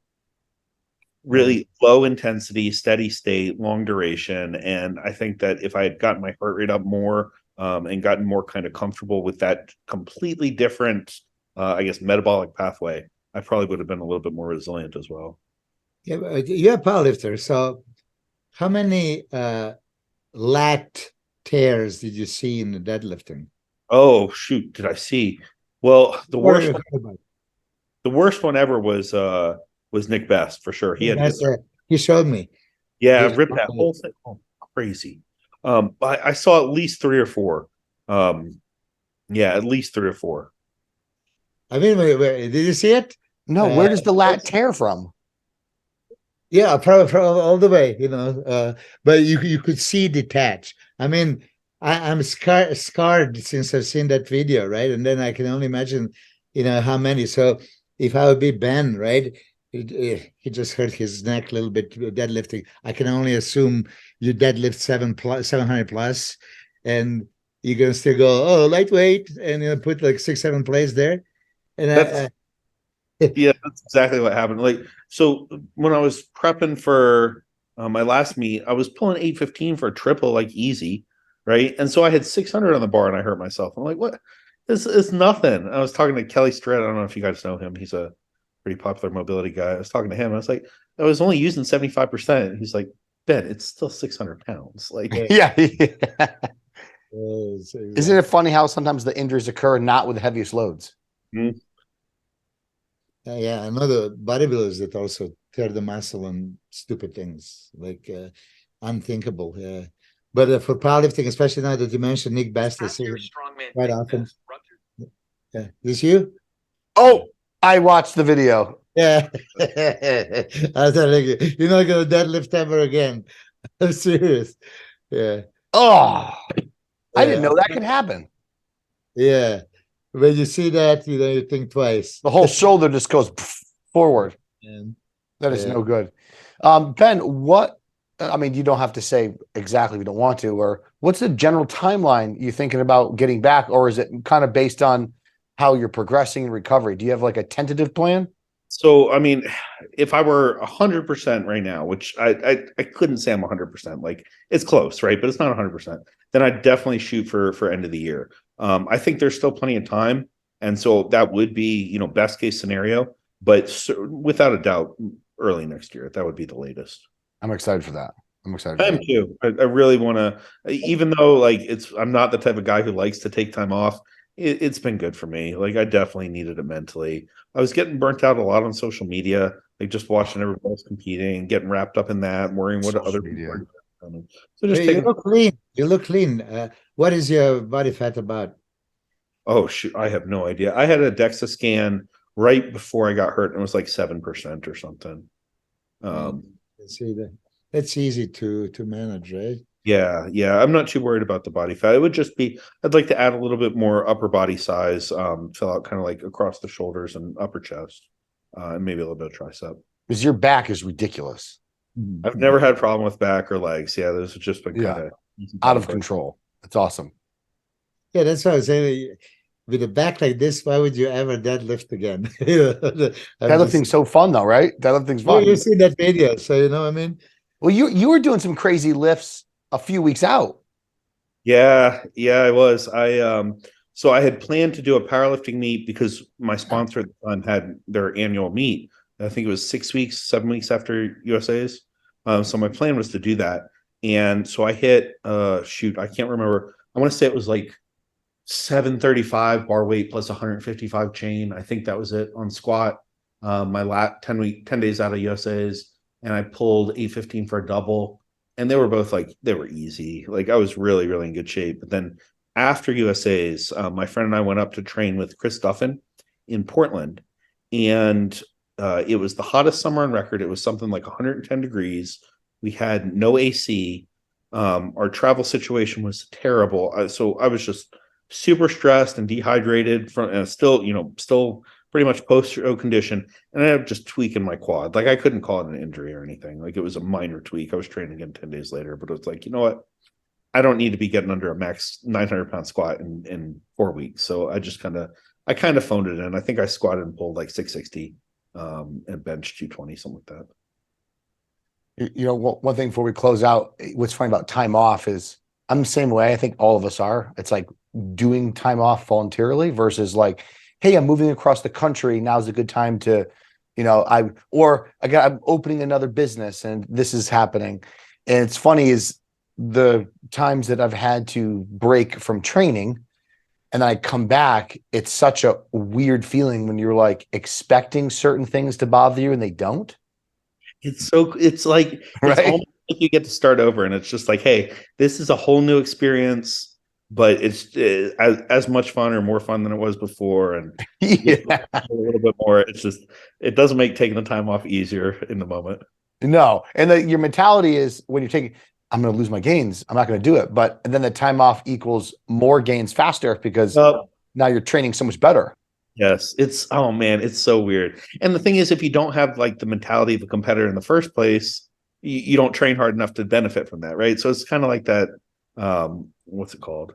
really low intensity, steady state, long duration. And I think that if I had gotten my heart rate up more and gotten more kind of comfortable with that completely different, metabolic pathway, I probably would have been a little bit more resilient as well. Yeah, you're a powerlifter. So how many lat tears did you see in the deadlifting? Oh, shoot. Did I see? Well, the worst one ever was Nick Best for sure. He showed me. Yeah, ripped that whole thing. Oh, crazy. I saw at least 3 or 4. At least 3 or 4. I mean, did you see it? No, where does the lat tear from? Yeah, probably all the way, but you could see detach. I mean, I'm scarred since I've seen that video, right? And then I can only imagine, how many. So if I would be Ben, right, he just hurt his neck a little bit deadlifting. I can only assume you deadlift 700 plus, and you're gonna still go, oh, lightweight, and put like 6-7 plays there. And yeah, that's exactly what happened. Like, so when I was prepping for my last meet, I was pulling 815 for a triple, like easy, right? And so I had 600 on the bar and I hurt myself. I'm like, what? This is nothing. I was talking to Kelly Strat. I don't know if you guys know him. He's a pretty popular mobility guy. I was talking to him. I was like, I was only using 75%. He's like, Ben, it's still 600 pounds. Like, yeah. Isn't it funny how sometimes the injuries occur not with the heaviest loads? Mm-hmm. Yeah, I know the bodybuilders that also tear the muscle on stupid things, like unthinkable. Yeah, but for powerlifting, especially now that you mentioned Nick Best, I see quite often. Yeah, this you? Oh, I watched the video. Yeah, I was like, you're not gonna deadlift ever again. I'm serious. Yeah. Oh, I didn't know that could happen. Yeah. When you see that, you think twice. The whole shoulder just goes forward. Yeah. That is no good. Ben, you don't have to say exactly if you don't want to, or what's the general timeline you're thinking about getting back, or is it kind of based on how you're progressing in recovery? Do you have like a tentative plan? So, I mean, if I were 100% right now, which I couldn't say I'm 100%, like it's close, right? But it's not 100%. Then I'd definitely shoot for end of the year. I think there's still plenty of time. And so that would be, best case scenario, but without a doubt, early next year, that would be the latest. I'm excited for that. I am too. I really want to, even though like I'm not the type of guy who likes to take time off. It's been good for me. Like I definitely needed it mentally. I was getting burnt out a lot on social media, like just watching everybody else competing, getting wrapped up in that, worrying what other people are doing. So just you look clean. You look clean. What is your body fat about? Oh shoot, I have no idea. I had a DEXA scan right before I got hurt, and it was like 7% or something. See that that's easy to manage, right? Yeah. I'm not too worried about the body fat. It would just be I'd like to add a little bit more upper body size, fill out kind of like across the shoulders and upper chest, and maybe a little bit of tricep. Because your back is ridiculous. I've never had a problem with back or legs. Yeah, those have just been kind of out of control. That's awesome. Yeah, that's what I was saying. With a back like this, why would you ever deadlift again? Deadlifting's so fun though, right? Deadlifting's fun. You've seen that video, so you know what I mean? Well, you were doing some crazy lifts a few weeks out. Yeah, I was. So I had planned to do a powerlifting meet because my sponsor at the time had their annual meet, I think it was 6 weeks, 7 weeks after USA's. So my plan was to do that. And so I hit, shoot, I can't remember. I want to say it was like 735 bar weight plus 155 chain. I think that was it on squat. My 10 days out of USA's, and I pulled 815 for a double. And they were both like, they were easy. Like I was really, really in good shape. But then after USA's, my friend and I went up to train with Chris Duffin in Portland. And it was the hottest summer on record. It was something like 110 degrees. We had no AC. Our travel situation was terrible. So I was just super stressed and dehydrated from, and still pretty much post-show condition. And I ended up just tweaking my quad. Like I couldn't call it an injury or anything. Like it was a minor tweak. I was training again 10 days later, but it was like, you know what? I don't need to be getting under a max 900-pound squat in 4 weeks. So I kind of phoned it in. I think I squatted and pulled like 660 and bench 220, something like that. You know, one thing before we close out, what's funny about time off is I'm the same way. I think all of us are. It's like doing time off voluntarily versus like, hey, I'm moving across the country. Now's a good time to, I'm opening another business and this is happening. And it's funny is the times that I've had to break from training and I come back, it's such a weird feeling when you're like expecting certain things to bother you and they don't. It's like, right? It's almost like you get to start over and it's just like, hey, this is a whole new experience, but it's as much fun or more fun than it was before. And yeah, a little bit more. It's just, it doesn't make taking the time off easier in the moment. No. And your mentality is when you're taking, I'm going to lose my gains. I'm not going to do it. But then the time off equals more gains faster because now you're training so much better. Yes. Oh man, it's so weird. And the thing is, if you don't have like the mentality of a competitor in the first place, you don't train hard enough to benefit from that. Right. So it's kind of like that. What's it called?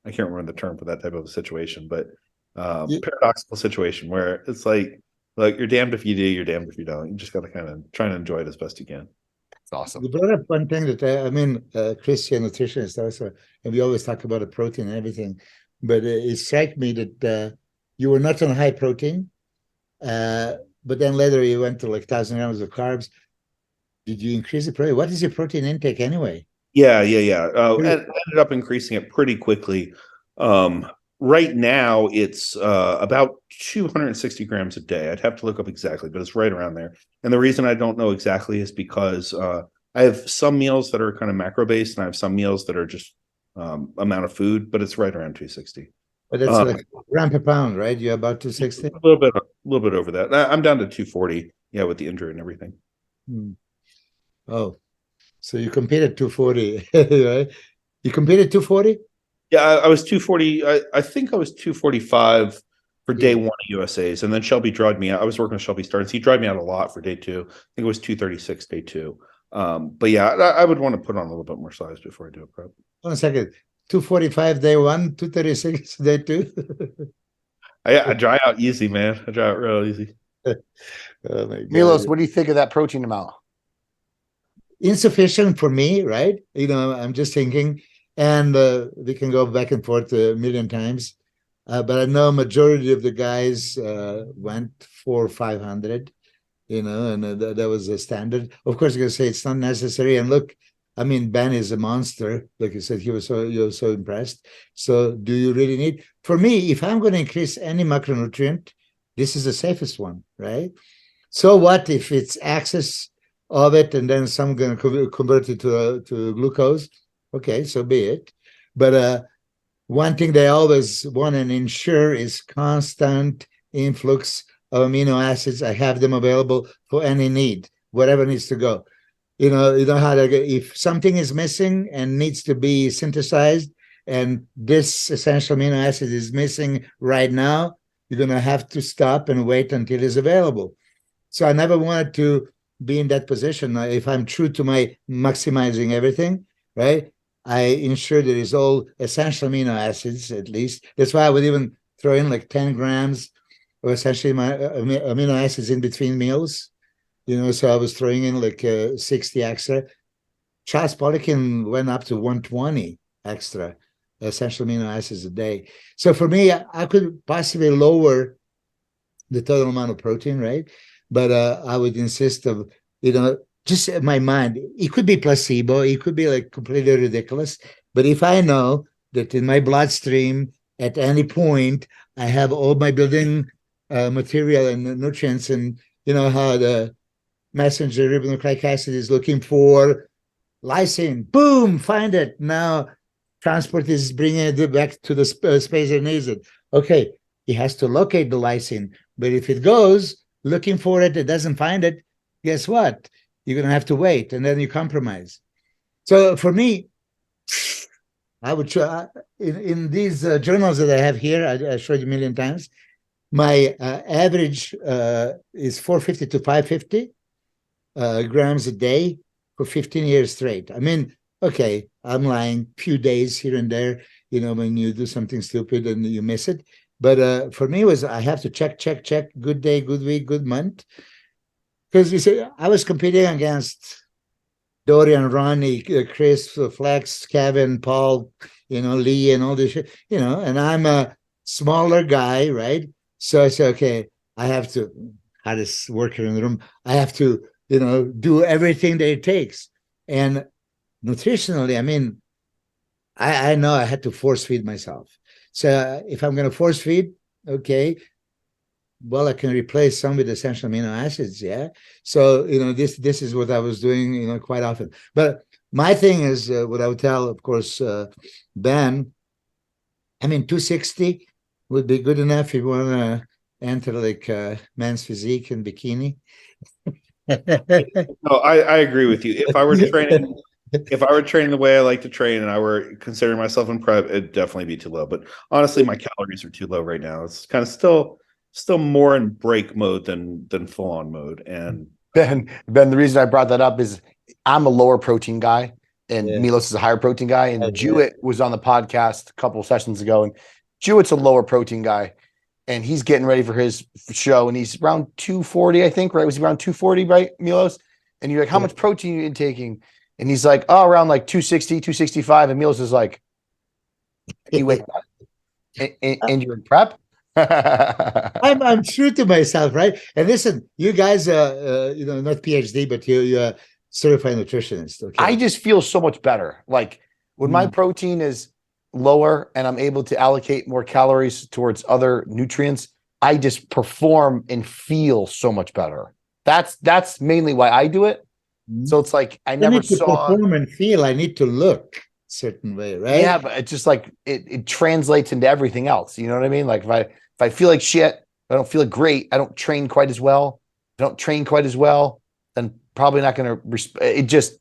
I can't remember the term for that type of a situation, but paradoxical situation where it's like, look, you're damned if you do, you're damned if you don't. You just got to kind of try and enjoy it as best you can. It's awesome. You brought up one thing that Christian nutritionist also, and we always talk about the protein and everything, but it struck me that you were not on high protein, but then later you went to like 1,000 grams of carbs. Did you increase the protein? What is your protein intake anyway? Yeah. Ended up increasing it pretty quickly. Right now, it's about 260 grams a day. I'd have to look up exactly, but it's right around there. And the reason I don't know exactly is because I have some meals that are kind of macro-based, and I have some meals that are just amount of food, but it's right around 260. But that's like gram per pound, right? You're about 260? A little bit over that. I'm down to 240, with the injury and everything. Oh, so you competed 240, right? You competed 240? Yeah, I was 240. I think I was 245 for day one of USA's, and then Shelby dragged me out. I was working with Shelby Starnes. He dragged me out a lot for day two. I think it was 236 day two. But yeah, I would want to put on a little bit more size before I do a prep. 1 second. 245 day one, 236 day two. I dry out easy, man. I dry out real easy. Oh my God. Milos, what do you think of that protein amount? Insufficient for me, right? I'm just thinking, and we can go back and forth a million times, but I know majority of the guys went 400 or 500, and that was a standard. Of course, you're gonna say it's not necessary. And look, I mean, Ben is a monster. Like you said, you were so impressed. So do you really need? For me, if I'm going to increase any macronutrient, this is the safest one, right? So what if it's excess of it and then some going to convert it to glucose? Okay, so be it. But one thing they always want to ensure is constant influx of amino acids. I have them available for any need, whatever needs to go. You know how to get, if something is missing and needs to be synthesized, and this essential amino acid is missing right now, you're going to have to stop and wait until it's available. So I never wanted to be in that position. If I'm true to my maximizing everything, right, I ensure there is all essential amino acids at least. That's why I would even throw in like 10 grams of essential amino acids in between meals. So I was throwing in like 60 extra. Charles Pollack went up to 120 extra essential amino acids a day. So for me, I could possibly lower the total amount of protein, right? but I would insist of, just in my mind, it could be placebo, it could be like completely ridiculous. But if I know that in my bloodstream at any point I have all my building material and nutrients, and you know how the messenger ribonucleic acid is looking for lysine, boom, find it. Now transport is bringing it back to the space it needs it. Okay, it has to locate the lysine, but if it goes looking for it, it doesn't find it, guess what? You're going to have to wait, and then you compromise. So for me, I would try in these journals that I have here, I showed you a million times, my average is 450 to 550 grams a day for 15 years straight. I mean, okay, I'm lying few days here and there, when you do something stupid and you miss it. But for me, was I have to check, good day, good week, good month. Because you see, I was competing against Dorian, Ronnie, Chris, Flex, Kevin, Paul, Lee, and all this shit, and I'm a smaller guy, right? So I said, okay, I have to, hardest worker in the room, I have to, do everything that it takes. And nutritionally, I mean, I know I had to force feed myself. So if I'm going to force feed, okay, well, I can replace some with essential amino acids, yeah. So this is what I was doing, quite often. But my thing is, what I would tell, of course, Ben. I mean, 260 would be good enough if you want to enter like men's physique and bikini. No, I agree with you. If I were training the way I like to train and I were considering myself in prep, it'd definitely be too low. But honestly, my calories are too low right now. It's kind of still more in break mode than full on mode. And Ben, the reason I brought that up is I'm a lower protein guy and Milos is a higher protein guy. And Jewett was on the podcast a couple of sessions ago, and Jewett's a lower protein guy, and he's getting ready for his show, and he's around 240, I think, right? Was he around 240, right, Milos? And you're like, how much protein are you taking? And he's like, oh, around like 260, 265. And Milos is like, hey, wait, and you're in prep? I'm true to myself, right? And listen, you guys, not PhD, but you're certified nutritionist. Okay, I just feel so much better. Like when my protein is lower and I'm able to allocate more calories towards other nutrients, I just perform and feel so much better. That's mainly why I do it. So it's like I never need to saw perform and feel. I need to look a certain way, right? Yeah, but it's just like it translates into everything else. You know what I mean? Like if I feel like shit, I don't feel great, I don't train quite as well. I don't train quite as well, then probably not going to. It just,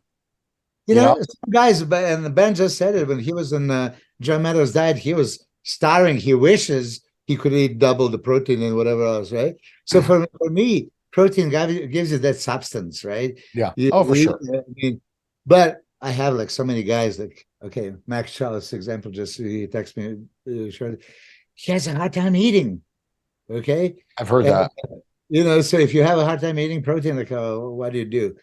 some guys, and Ben just said it when he was on John Meadows' diet. He was starving. He wishes he could eat double the protein and whatever else, right? So for me, protein gives you that substance, right? Yeah. For sure. But I have like so many guys, like, okay, Max Chalice example, just he texted me shortly. He has a hard time eating. Okay. I've heard that. So if you have a hard time eating protein, like, what do you do?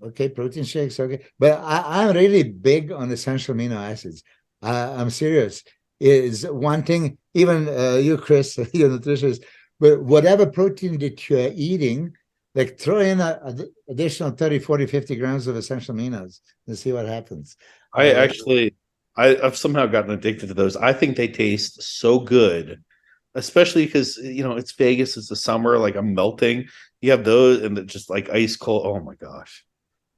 Okay, protein shakes, okay. But I'm really big on essential amino acids. I'm serious. Is one thing, even you, Chris, you're a nutritionist, but whatever protein that you're eating, like throw in an additional 30, 40, 50 grams of essential aminos and see what happens. I've somehow gotten addicted to those. I think they taste so good, especially because it's Vegas, it's the summer, like I'm melting. You have those and just like ice cold. Oh my gosh.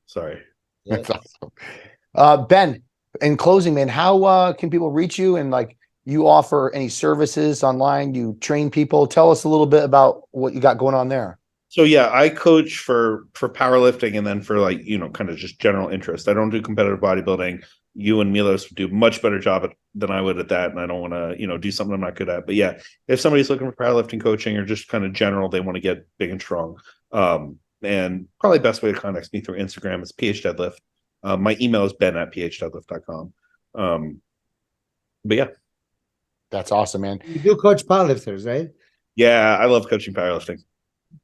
Sorry. That's awesome. Ben, in closing, man, how can people reach you? And like, you offer any services online? You train people? Tell us a little bit about what you got going on there. So yeah, I coach for powerlifting and then for like, kind of just general interest. I don't do competitive bodybuilding. You and Milos would do a much better job than I would at that. And I don't want to, do something I'm not good at. But yeah, if somebody's looking for powerlifting coaching or just kind of general, they want to get big and strong. And probably best way to contact me through Instagram is phdeadlift. My email is ben@phdeadlift.com. But yeah. That's awesome, man. You do coach powerlifters, right? Yeah, I love coaching powerlifting.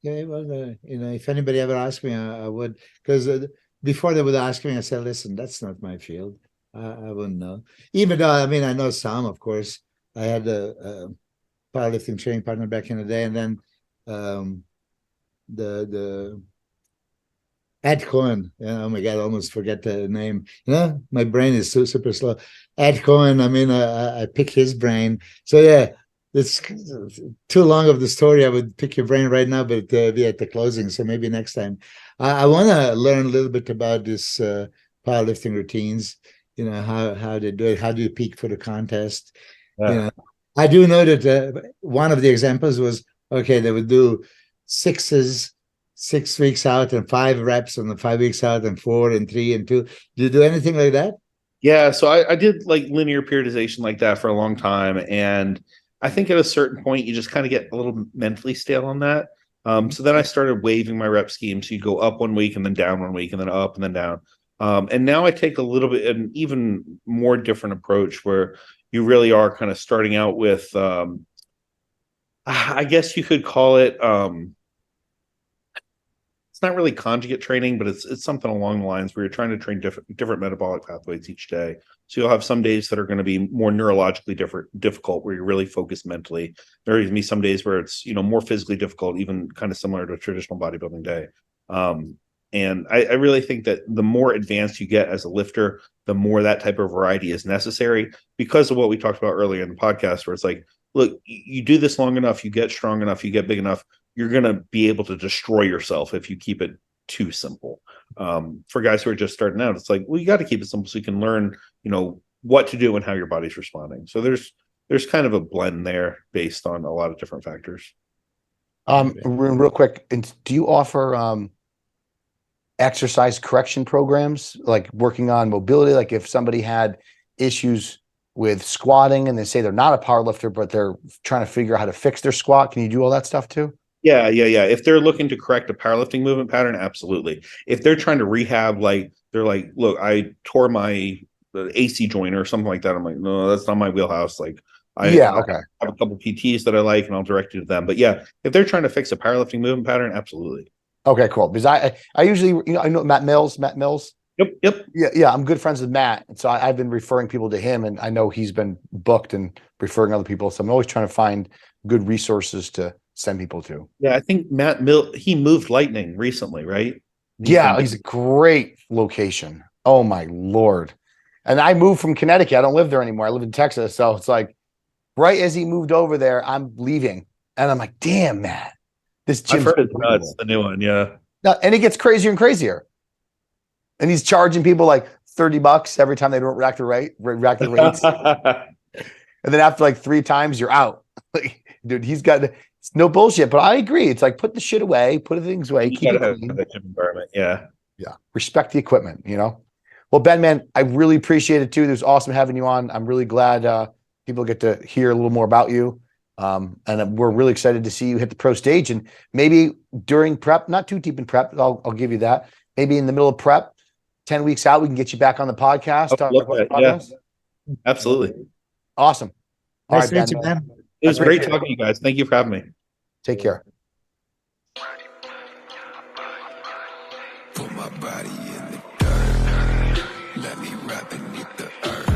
Okay, well, if anybody ever asked me, I would, because before they would ask me, I said, listen, that's not my field. I wouldn't know. Even though, I know some, of course. I had a powerlifting training partner back in the day, and then the Ed Cohen. Oh my God, I almost forget the name. My brain is so super slow. Ed Cohen. I mean, I pick his brain. So yeah, it's too long of the story. I would pick your brain right now, but be at the closing. So maybe next time. I want to learn a little bit about this powerlifting routines. How they do it. How do you peak for the contest? Yeah. I do know that one of the examples was okay. They would do sixes 6 weeks out and 5 reps, and the 5 weeks out and 4 and 3 and 2. Do you do anything like that? Yeah, so I did like linear periodization like that for a long time, and I think at a certain point you just kind of get a little mentally stale on that. So then I started waving my rep scheme. So you go up 1 week and then down 1 week and then up and then down. And now I take a little bit an even more different approach where you really are kind of starting out with, I guess you could call it. It's not really conjugate training, but it's something along the lines where you're trying to train different metabolic pathways each day. So you'll have some days that are going to be more neurologically difficult, where you're really focused mentally. There are going to be some days where it's more physically difficult, even kind of similar to a traditional bodybuilding day. And I really think that the more advanced you get as a lifter, the more that type of variety is necessary, because of what we talked about earlier in the podcast, where it's like, look, you do this long enough, you get strong enough, you get big enough, you're going to be able to destroy yourself if you keep it too simple. For guys who are just starting out, it's like, well, you got to keep it simple so you can learn, what to do and how your body's responding. So there's kind of a blend there based on a lot of different factors. Real quick, do you offer exercise correction programs, like working on mobility? Like if somebody had issues with squatting and they say they're not a power lifter, but they're trying to figure out how to fix their squat, can you do all that stuff too? Yeah. If they're looking to correct a powerlifting movement pattern, absolutely. If they're trying to rehab, like they're like, look, I tore my AC joint or something like that, I'm like, no, that's not my wheelhouse. Like, I have a couple PTs that I like, and I'll direct you to them. But yeah, if they're trying to fix a powerlifting movement pattern, absolutely. Okay, cool. Because I usually, I know Matt Mills. Yep. Yeah. I'm good friends with Matt. And so I've been referring people to him, and I know he's been booked and referring other people. So I'm always trying to find good resources to send people to. Yeah. I think Matt Mill, he moved Lightning recently, right? He's a great location. Oh my Lord. And I moved from Connecticut. I don't live there anymore. I live in Texas. So it's like right as he moved over there, I'm leaving. And I'm like, damn, Matt, this gym's I've heard it's nuts, the new one. Yeah. And it gets crazier and crazier. And he's charging people like $30 every time they don't react the rates. And then after like 3 times, you're out. Like, dude, it's no bullshit. But I agree. It's like, put the shit away, put the things away, keep it clean. That gym environment. Yeah. Respect the equipment, Well, Ben, man, I really appreciate it too. It was awesome having you on. I'm really glad people get to hear a little more about you. And we're really excited to see you hit the pro stage, and maybe during prep, not too deep in prep, I'll give you that. Maybe in the middle of prep, 10 weeks out, we can get you back on the podcast. Yeah, absolutely. Awesome. Nice to meet you, Ben. It was great talking to you guys. Thank you for having me. Take care. Put my body in the dirt. Let me rap beneath the earth.